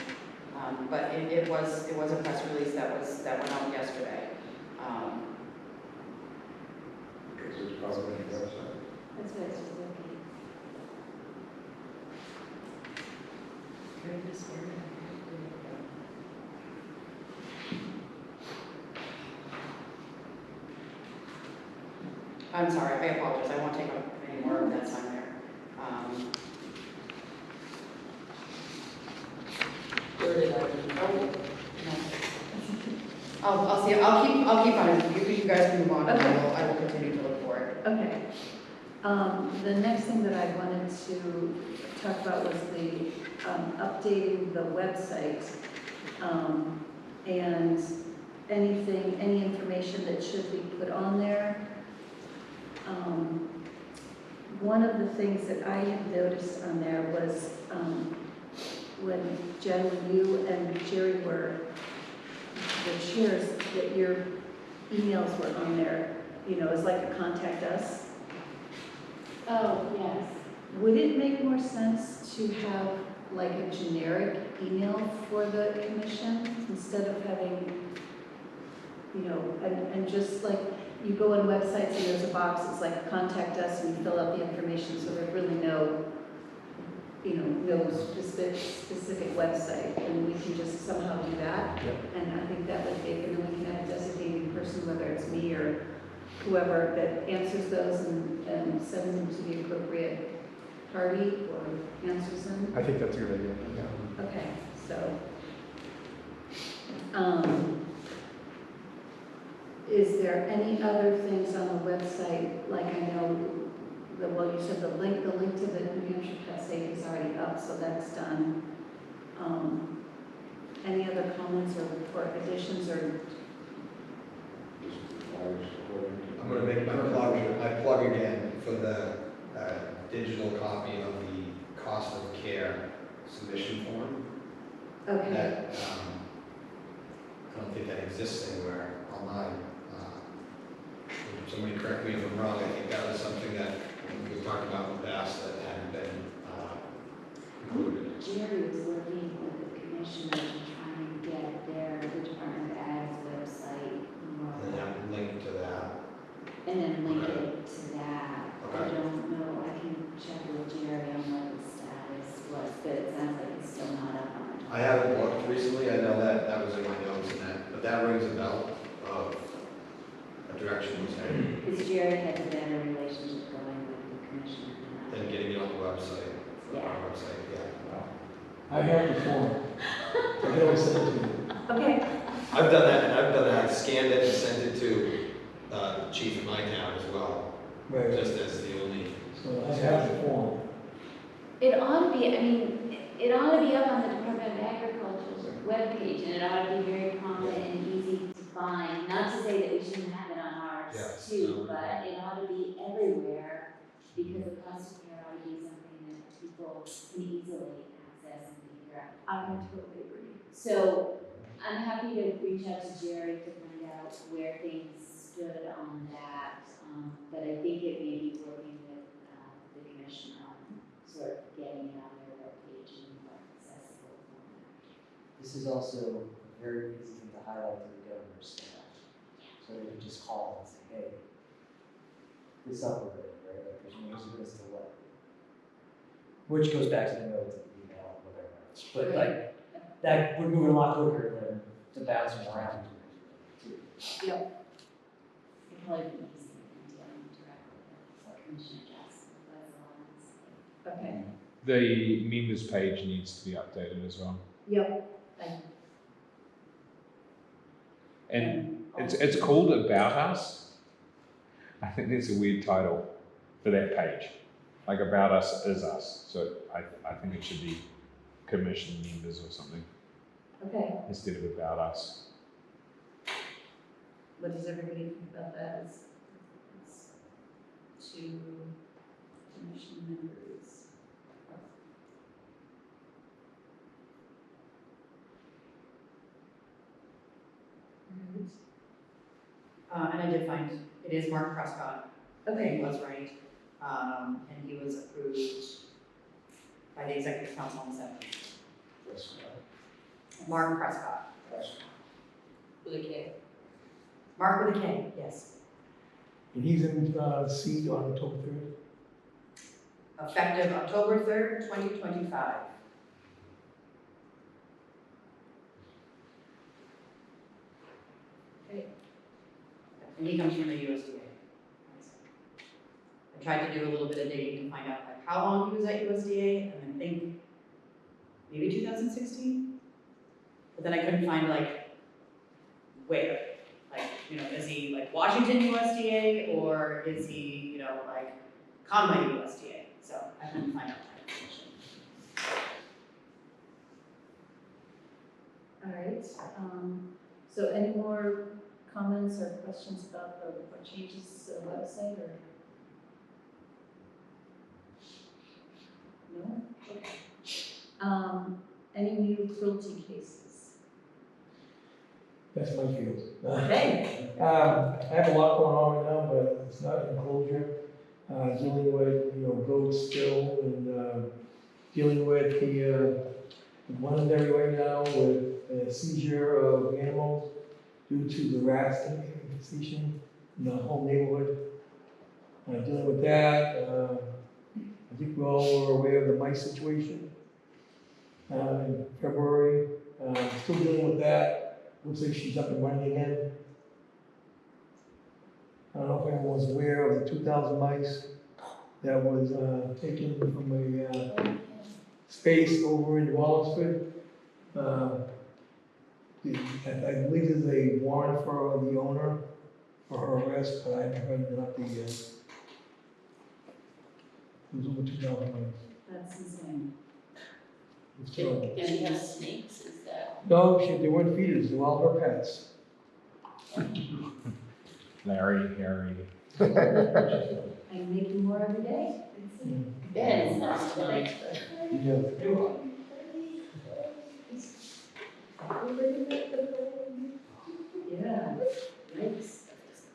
But it was a press release that went out yesterday. Because it's probably on the website. That's what I was just looking. Goodness, where did it go? I'm sorry, I apologize, I won't take up any more of that time there. Where did I? No. I'll keep on it, you guys can move on, and I will continue to look for it. Okay. The next thing that I wanted to talk about was the updating the website and any information that should be put on there. One of the things that I had noticed on there was when Jen, when you and Jerry were the chairs, that your emails were on there, as like a contact us. Oh, yes. Would it make more sense to have like a generic email for the commission instead of having, and just like you go on websites and there's a box, it's like contact us and you fill out the information, so there's really no specific website, and we can just somehow do that. Yep. And I think that would make, and then we can have a designated person, whether it's me or whoever, that answers those and sends them to the appropriate party or answers them. I think that's a good idea, yeah. Okay, so, is there any other things on the website, like I know, you said the link to the New Hampshire Pet Safe is already up, so that's done. Any other comments or additions or? Just requires according to. I'm gonna make my plug again for the digital copy of the cost of care submission form. Okay, That, I don't think that exists anywhere online. Somebody correct me if I'm wrong, I think that was something that we've talked about in the past that hadn't been included. Jerry was working with the commissioner to try and get the Department of Ag's website. And then have a link to that. And then link it to that. I Okay. don't know, I can check with Jerry on what the status was, but it sounds like it's still not up on. I haven't looked recently, I know that was in my notes but that rings a bell of a direction he's headed, Because Jared has a better relationship going with the commission than then getting it on the website, Yeah. our website, yeah. I have the form. I can always send it to you. Okay, I've done that, and I've done that, scanned it and sent it to the chief of my town as well, Right, just as the only. so I have the form. It ought to be, I mean, it ought to be up on the Department of Agriculture's webpage, and it ought to be very prominent and easy to find. Not to say that we shouldn't have it on ours Yes. too, but it ought to be everywhere, because the cost of care ought to be something that people can easily access and figure out. I totally agree. So I'm happy to reach out to Jerry to find out where things stood on that, but I think it may be working with the commission on sort of getting it on their webpage and more accessible format. This is also a very easy thing to highlight to the governor's staff. So they can just call and say, hey, this upgrade, right? Like there's no easy as to what. Which goes back to the notes of the email, whatever. But like, that, we're moving a lot quicker than to bouncing around. Yep. It'd probably be easy to dealing directly with Commissioner Jackson, that's all I'm saying. Okay, The members page needs to be updated as well. yep, thank you. And it's called About Us. I think that's a weird title for that page. Like About Us is us. So I think it should be commission members or something Okay, instead of About Us. what does everybody think about that? It's two commission members. And I did find, it is Mark Prescott. Okay, He was right. And he was approved by the executive council on the 7th. Mark Prescott. With a K. Mark with a K, yes. And he's in seat on October 3rd. Effective October 3rd, 2025. And he comes from the USDA. I tried to do a little bit of digging to find out like how long he was at USDA, and I think maybe 2016. But then I couldn't find like where. Like, you know, is he like Washington USDA or is he, you know, like Conway USDA? So I couldn't find out that information. all right. So any more comments or questions about the, or changes to the website or? No? Okay. Any new cruelty cases? That's my field. Okay. I have a lot going on right now, but it's not enclosure. Dealing with, goats still and, dealing with the voluntary right now with a seizure of animals due to the rats infestation in the whole neighborhood. Dealing with that. I think we all were aware of the mice situation in February. Still dealing with that. Looks like she's up and running again. I don't know if anyone was aware of the 2,000 mice that was taken from a space over in Wallingford. I believe there's a warrant for the owner for her arrest, but I haven't heard an update yet. It was over 2,000 mice. That's insane. It's terrible. Can we have snakes, is that? No, they weren't feeders, they were all her pets. Larry, Harry. I'm making more every day. That is not nice. Yeah. Yeah. Nice.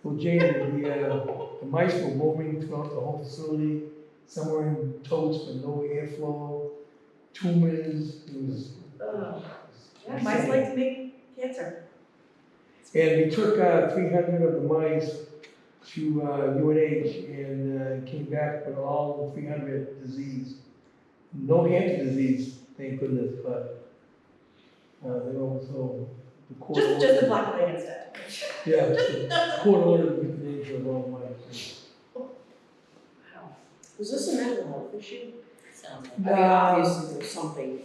Well, Jane, the mice were moving throughout the whole facility, somewhere in totes with no airflow, tumors, it was. Yeah, mice like to make cancer. And we took 300 of the mice to UNH and came back with all the 300 disease. No cancer disease, thank goodness, but they also court Just ordered. the black leg instead. Yeah, the court ordered euthanasia of all mice. Was this a mental health issue? Sounds I mean, obviously there's something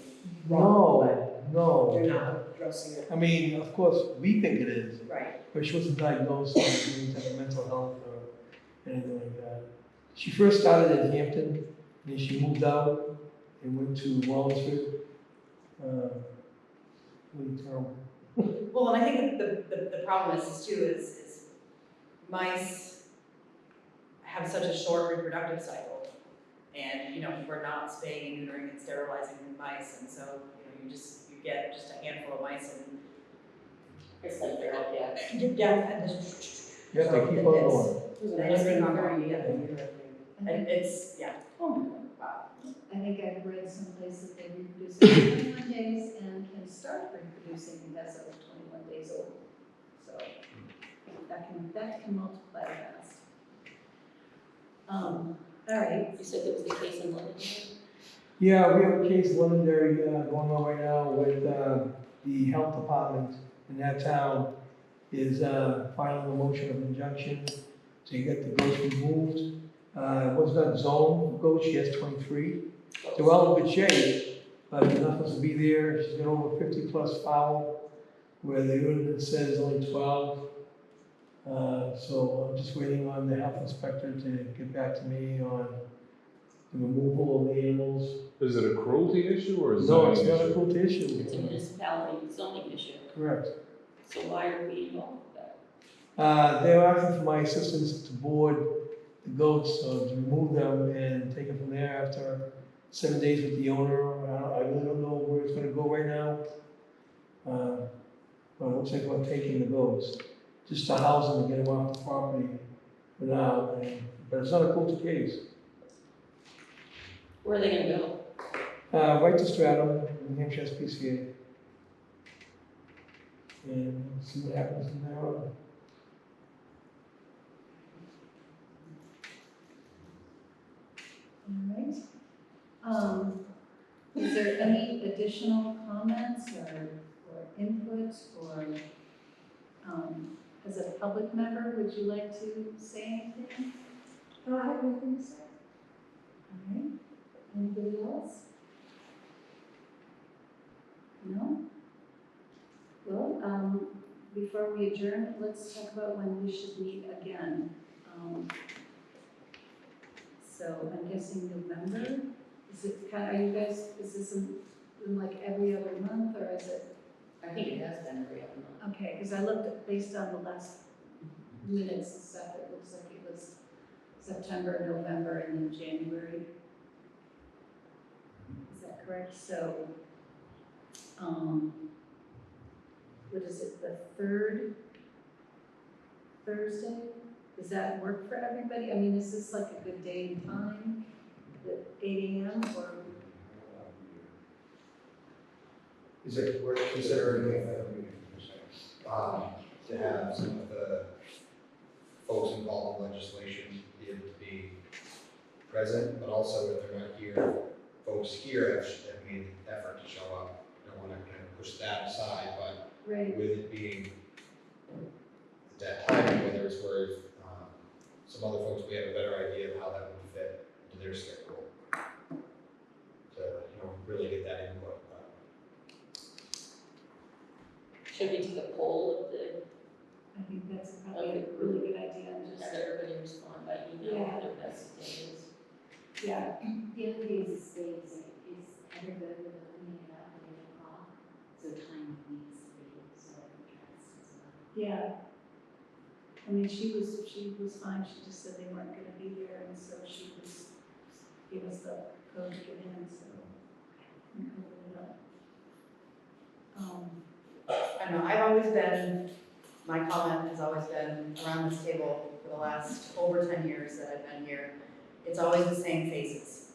wrong, but No, they're no. not addressing it. I mean, of course, we think it is, Right. but she wasn't diagnosed with any type of mental health or anything like that. She first started in Hampton, then she moved out and went to Wallingford. Really terrible. Well, and I think the problem is too, is mice have such a short reproductive cycle. And, you know, we're not spaying and neutering and sterilizing mice, and so, you know, you get just a handful of mice and. It's like feral cats. Yeah, and just. You have to keep on going. It was They just keep on going, $130 yeah. a year, I think. And it's, yeah. Oh my God. Wow. I think I've read someplace that they reproduce in 21 days and can start reproducing as of 21 days old. So that can multiply fast. All right. You said there was a case in London? Yeah, we have a case in Londonderry going on right now with the health department in that town is filing a motion of injunction to get the goats removed. It was not zoned goat, she has 23. They're all in good shape, but they're not supposed to be there. She's got over 50 plus fowl, where the ordinance says only 12. So I'm just waiting on the health inspector to get back to me on the removal of the animals. Is it a cruelty issue or a No, zoning it's not a issue? cruelty It's a issue. municipality zoning issue. Correct. So why are we involved with that? They're asking for my assistance to board the goats, to remove them and take them from there after 7 days with the owner. I really don't know where it's gonna go right now. But it looks like we're taking the goats, just to house them and get them off the property for now. But it's not a cruelty case. Where are they gonna go? Right to Stratham, New Hampshire SPCA. And see what happens from there on. All right. Is there any additional comments or input or, as a public member, would you like to say anything? Oh, I have nothing to say. All right. Anybody else? No? Well, before we adjourn, let's talk about when we should meet again. So I'm guessing November? Is it kind of, are you guys, is this in like every other month or is it? I think it has been every other month. Okay, because I looked at, based on the last minutes and stuff, it looks like it was September, November, and then January. Is that correct? So, what is it, the third Thursday? Does that work for everybody? I mean, is this like a good day and time, at 8 a.m. or? Is it, we're considering to have some of the folks involved in legislation be able to be present, but also if they're not here, folks here have made the effort to show up. Don't want to kind of push that aside, but Right. with it being that timing, whether it's where some other folks, we have a better idea of how that would fit into their schedule to, really get that input. Should we take a poll of the, I think that's probably a really good idea. And have just, everybody respond by email what their best day is? yeah, The other thing is states is everybody with opening it up at 8 o'clock, so time needs to be so addressed as well. yeah. I mean, she was fine. She just said they weren't gonna be there, and so she gave us the code to get in, so. we can open it up. I don't know, I've always been, my comment has always been around this table for the last over 10 years that I've been here. It's always the same faces.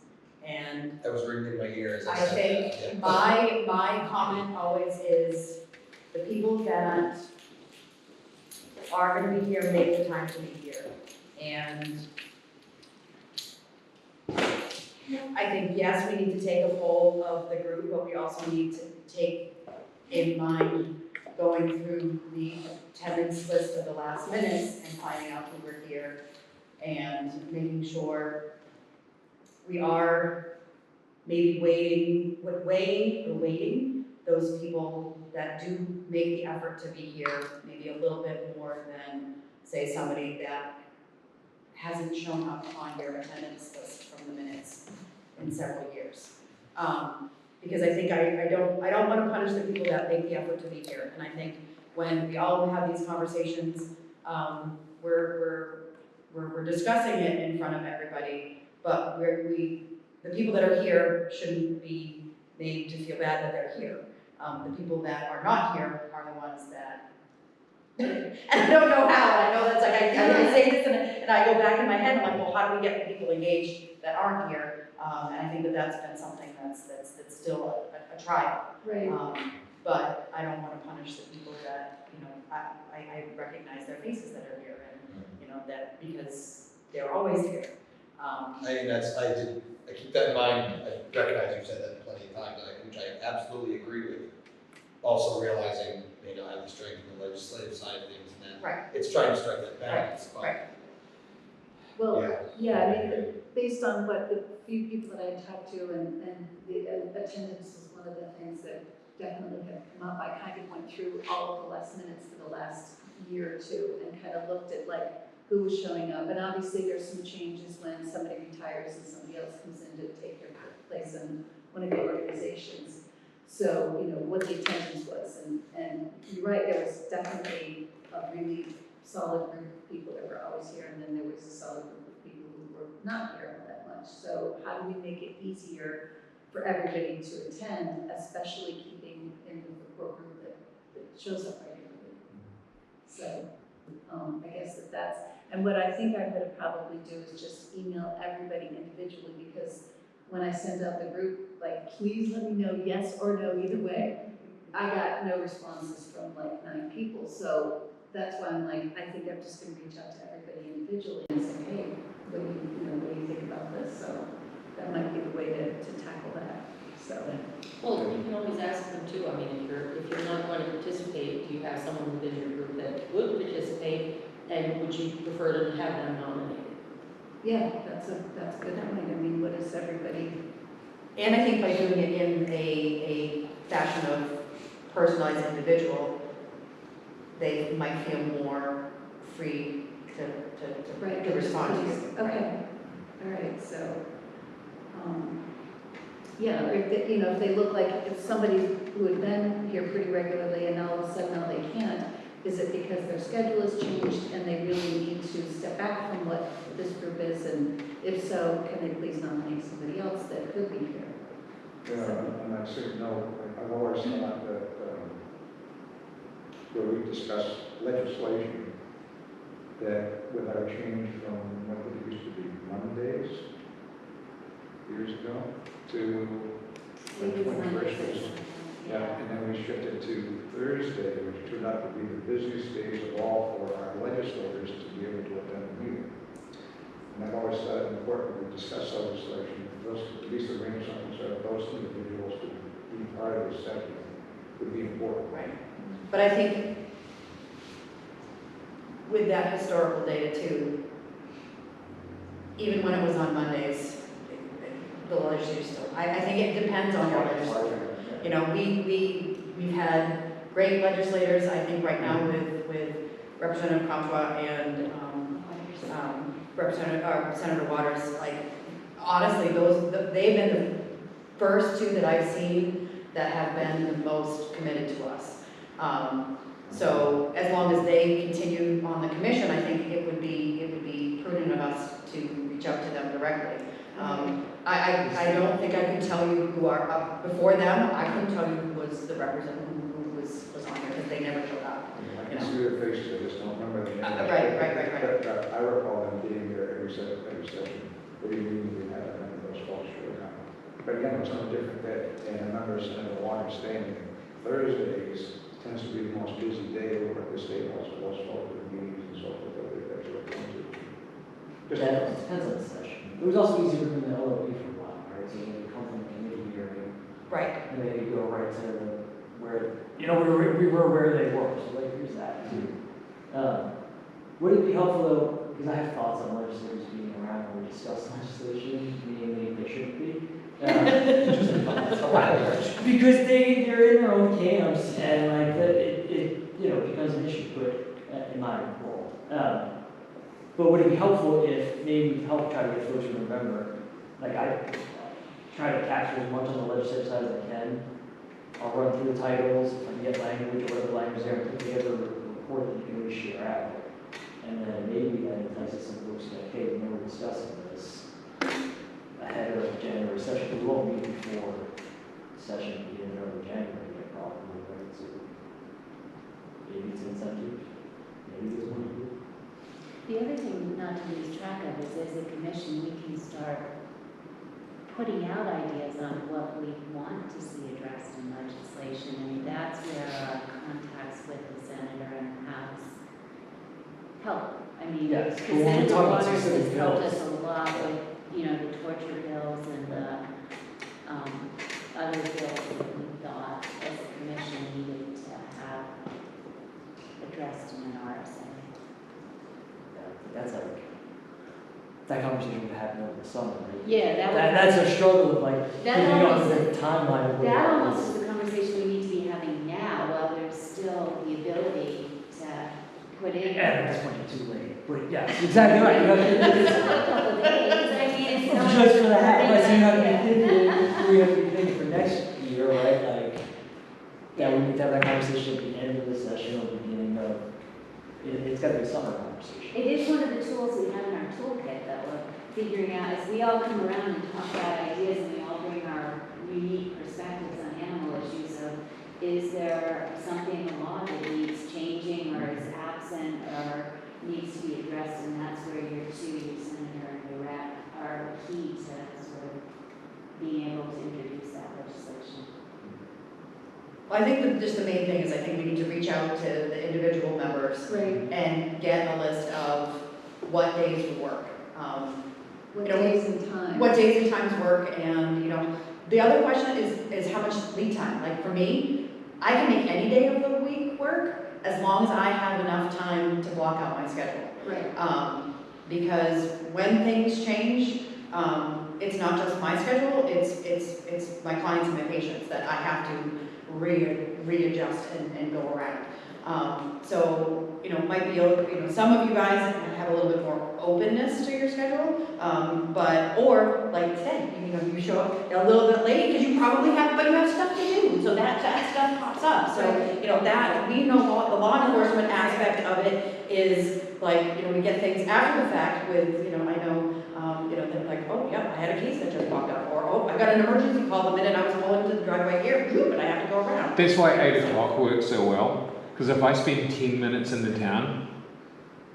And That was ringing in my ears. I said think that, yeah. my comment always is the people that are gonna be here, make the time to be here. And I think, yes, we need to take a poll of the group, but we also need to take in mind going through the attendance list of the last minutes and finding out who were here and making sure we are maybe weighting those people that do make the effort to be here, maybe a little bit more than, say, somebody that hasn't shown up on your attendance list from the minutes in several years. Because I think I don't want to punish the people that make the effort to be here. And I think when we all have these conversations, we're discussing it in front of everybody, but the people that are here shouldn't be made to feel bad that they're here. The people that are not here are the ones that, and I don't know how, I know that's like, I say this and I go back in my head, I'm like, well, how do we get people engaged that aren't here? And I think that that's been something that's still a trial. Right. But I don't want to punish the people that, you know, I recognize their faces that are here and, you know, that because they're always here. I mean, I keep that in mind. I recognize you've said that plenty of times, which I absolutely agree with. Also realizing, you know, I have the strength in the legislative side of things, and that Right. it's trying to strike that balance. Right. Well, yeah, I mean, based on what the few people that I talked to and the attendance is one of the things that definitely have come up. I kind of went through all of the last minutes for the last year or two and kind of looked at like who was showing up. And obviously there's some changes when somebody retires and somebody else comes in to take their place in one of the organizations. So, you know, what the attendance was. And you're right, there was definitely a really solid group of people that were always here, and then there was a solid group of people who were not here all that much. So how do we make it easier for everybody to attend, especially keeping in the core group that shows up regularly? So I guess that's, and what I think I'm gonna probably do is just email everybody individually, because when I send out the group, like, please let me know yes or no either way. I got no responses from like 9 people, so that's why I'm like, I think I'm just gonna reach out to everybody individually and say, hey, what do you think about this? So that might be the way to tackle that. So. Well, you can always ask them too. I mean, if you're not going to participate, do you have someone within your group that would participate, and would you prefer to have them nominated? Yeah, that's a good point. I mean, what is everybody? And I think by doing it in a fashion of personalized individual, they might feel more free to respond to you. Okay, all right, so, yeah, or if they, if they look like, if somebody who had been here pretty regularly and all of a sudden now they can't, is it because their schedule has changed and they really need to step back from what this group is? And if so, can they please nominate somebody else that could be here? Yeah, and I say no, I've always thought that where we discuss legislation, that with our change from what it used to be Mondays years ago to when first was, yeah, and then we shifted to Thursday, which turned out to be the busiest days of all for our legislators to be able to attend the meeting. And I've always thought it important when we discuss legislation, at least arrange something so that those individuals to be part of the session would be important. Right. But I think with that historical data too, even when it was on Mondays, the legislature still, I think it depends on your legislature. You know, we've had great legislators, I think right now with Representative Comtois and Senator Waters, like, honestly, they've been the first 2 that I've seen that have been the most committed to us. So as long as they continue on the commission, I think it would be prudent of us to reach out to them directly. I don't think I can tell you who are up before them. I couldn't tell you who was the representative who was on here because they never showed up. I can see their faces, I just don't remember the name. Right. But I recall them being there every session. What do you mean we had a number of those folks showing up? But again, it's on a different day, and I remember Senator Waters saying Thursdays tends to be the most busy day over at the state house for those folks with meetings and so forth that they were going to. Yeah, it depends on the session. It was also easier to bring the LOP for a while, right? So you come from the committee hearing, Right. and then you go right to where where, you know, we were where they were, so like, here's that. Would it be helpful though, because I have thoughts on legislators being around when we discuss legislation, meaning they shouldn't be. Because they're in their own camps and like that it you know becomes an issue, but in my role. But would it be helpful if maybe we help try to get folks to remember, like I try to capture as much on the legislative side as I can. I'll run through the titles, if I can get language or whatever language there, and put together a report that you can really share out. And then maybe that entices some folks to like, hey, we know we're discussing this ahead of January session. We won't meet before session beginning in early January, probably, right? So maybe it's an incentive, maybe there's one to do. The other thing not to lose track of is as a commission, we can start putting out ideas on what we want to see addressed in legislation. I mean, that's where our contacts with the senator and the House help. I mean, Yes, because well, when we Senator talk about Waters has specific helped bills. us a lot with, you know, the torture bills and the other bills that we thought as a commission needed to have addressed in an RSA. That's like, that conversation would happen over the summer, right? Yeah, that would. That's a struggle of like, That figuring out almost- the timeline of That what almost is the conversation we need to be having now, while there's still the ability to put in. And at this point, it's too late. But yeah, exactly right. You know, It's a couple of days, I mean, it's not. just for the hat, but so you have to Yeah. be thinking, we have to be thinking for next year, right? Like, that we need to have that conversation at the end of the session or beginning of, it's gotta be a summer conversation. It is one of the tools we have in our toolkit that we're figuring out, as we all come around and talk about ideas and we all bring our unique perspectives on animal issues of, is there something in law that needs changing or is absent or needs to be addressed, and that's where your two, your senator and your rep, are key to sort of being able to introduce that legislation. Well, I think that just the main thing is I think we need to reach out to the individual members Right. and get a list of what days would work. What You know, days and times? What days and times work, and, you know, the other question is how much lead time. Like for me, I can make any day of the week work as long as I have enough time to block out my schedule. Right. Because when things change, it's not just my schedule, it's my clients and my patients that I have to readjust and go around. So, you know, might be, you know, some of you guys have a little bit more openness to your schedule, or like today, you know, you show up a little bit late because you probably have, but you have stuff to do, so that stuff pops up. So, you know, that, we know the law enforcement aspect of it is like, you know, we get things after the fact with, you know, I know, you know, they're like, oh, yeah, I had a case that just popped up, or, oh, I got an emergency call the minute I was pulling to the driveway here, but I have to go around. That's why 8 o'clock works so well, because if I spend 10 minutes in the town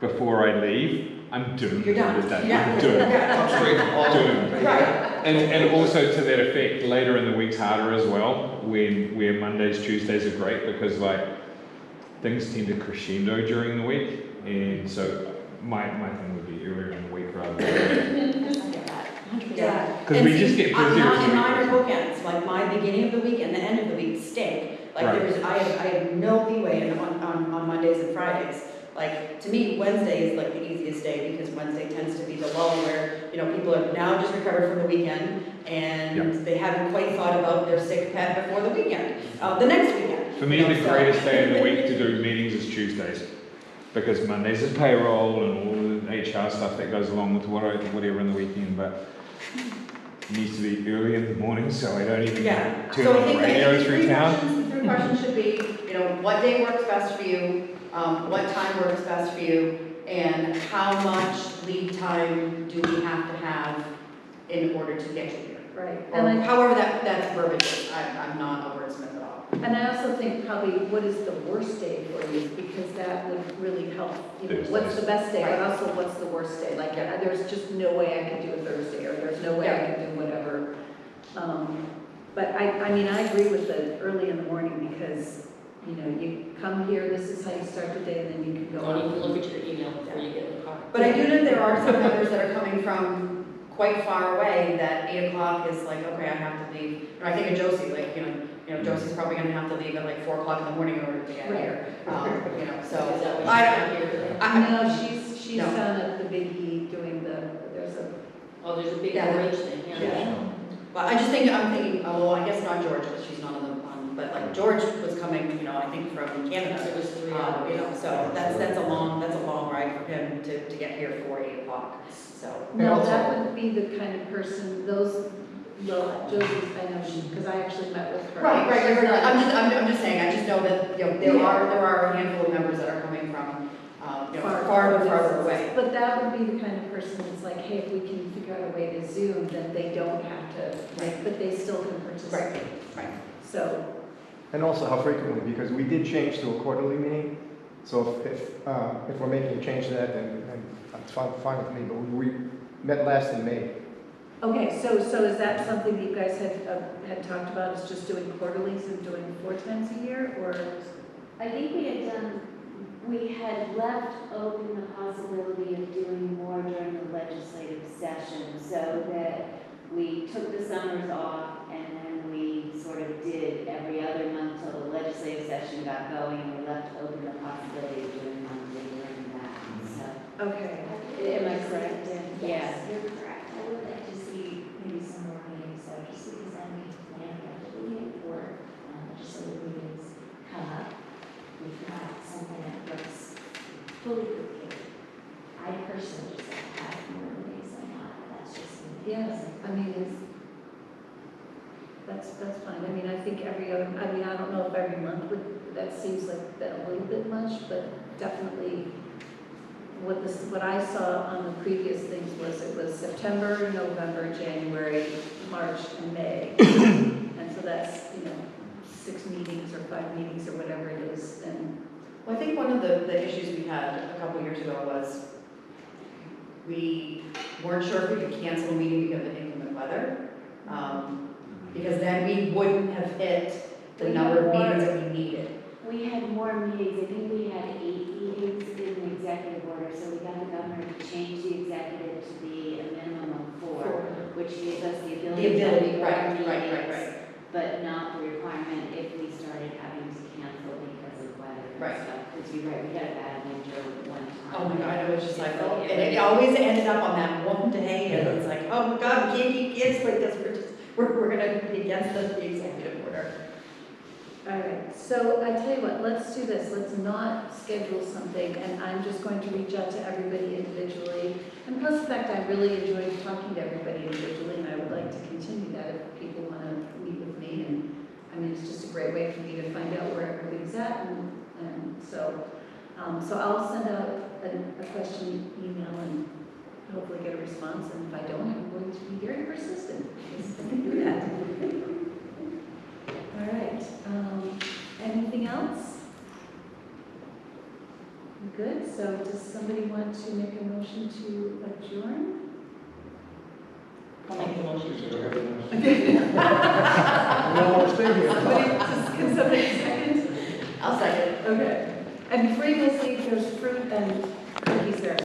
before I leave, I'm doomed. You're done. for the day. Yeah. I'm doomed. Yeah. Straight from all. Doomed. Right. And also to that effect, later in the week's harder as well, where Mondays, Tuesdays are great, because like, things tend to crescendo during the week, and so my thing would be earlier in the week rather than, Yeah. because we just get busier as the And week mine are goes. bookends, like my beginning of the week and the end of the week stink. Like Right. I have no leeway on Mondays and Fridays. Like, to me, Wednesday is like the easiest day because Wednesday tends to be the lull where, you know, people are now just recovered from the weekend and they haven't quite thought about their sick pet before the weekend, the next weekend. For me, You know, the so- greatest day of the week to do meetings is Tuesdays, because Mondays is payroll and all the HR stuff that goes along with whatever in the weekend, but it needs to be early in the morning, so I don't even Yeah, turn so I on the think radio the through three town. questions, the 3 questions should be, you know, what day works best for you, what time works best for you, and how much lead time do we have to have in order to get you here? Right. Or And however that's verbiage is, I'm not a wordsmith at all. And I also think probably what is the worst day for you, because that would really help. You know, what's the best day, but also what's the worst day? Like, there's just no way I could do a Thursday, or there's no way I could do whatever. But I mean, I agree with the early in the morning, because, you know, you come here, this is how you start the day, and then you can go Don't on. even look at your email before you get in the car. But I do know there are some members that are coming from quite far away that 8 o'clock is like, okay, I have to leave. Or I think of Josie, like, you know, you know, Josie's probably gonna have to leave at like 4 o'clock in the morning in order to get Right. here. You know, so, Is that what I you're don't, here today? No, she's No. down at the Big E doing there's a, Oh, there's a big Yeah. orange thing, yeah. Yeah. But I'm thinking, oh, well, I guess not George, because she's not but like George was coming, you know, I think from Canada. It was 3 You hours. know, so that's a long ride for him to get here for 8 o'clock, so. no, also- that would be the kind of person, well, Josie's, I know because I actually met with her. Right, I'm just saying, I just know that, you know, there are a handful of members that are coming from, you know, farther away. But that would be the kind of person that's like, hey, if we can figure out a way to Zoom, then they don't have to, like, but they still can participate. Right. So, And also how frequently, because we did change to a quarterly meeting. So if we're making a change to that, then it's fine with me, but we met last in May. okay, so is that something that you guys had talked about, is just doing quarterlies and doing 4 times a year, or? I think we had left open the possibility of doing more during the legislative session, so that we took the summers off and then we sort of did every other month till the legislative session got going, and we left open the possibility of doing monthly during that, so. Okay. Am I correct? Yes, you're correct. I would like to see maybe some more meetings, so just because then we plan budgeting or legislative meetings come up, we've got something that looks fully prepared. I personally just like to have more meetings than not, but that's just me. Yes, I mean, that's fine. I mean, I think I don't know if every month that seems like that a little bit much, but definitely what I saw on the previous things was it was September, November, January, March, and May. And so that's, 6 meetings or 5 meetings or whatever it is, and Well, I think one of the issues we had a couple years ago was we weren't sure if we could cancel a meeting because of inclement weather. Because then we wouldn't have hit the number of meetings that we needed. We had more meetings, I think we had 8 meetings in the executive order, so we got the governor to change the executive to be a minimum of 4, which gives us the ability to have more meetings, right. but not the requirement if we started having to cancel because of weather and Right. stuff. Because you're right, we had a bad winter one time. Oh my God, it was just like, Oh, and it always ended up on that one day, and it's like, oh my God, we can't keep kids like this, we're gonna be against the executive order. all right, so I tell you what, let's do this. Let's not schedule something, and I'm just going to reach out to everybody individually. And plus the fact I really enjoyed talking to everybody individually, and I would like to continue that if people want to meet with me. And I mean, it's just a great way for me to find out where everybody's at, and so I'll send out a question email and hopefully get a response. And if I don't, I'm going to be very persistent. I can do that. All right, anything else? Good, so does somebody want to make a motion to adjourn? I'll make the motion. We all want to stay here. Can somebody second? I'll second. Okay. And before you guys leave, there's fruit and cookies there.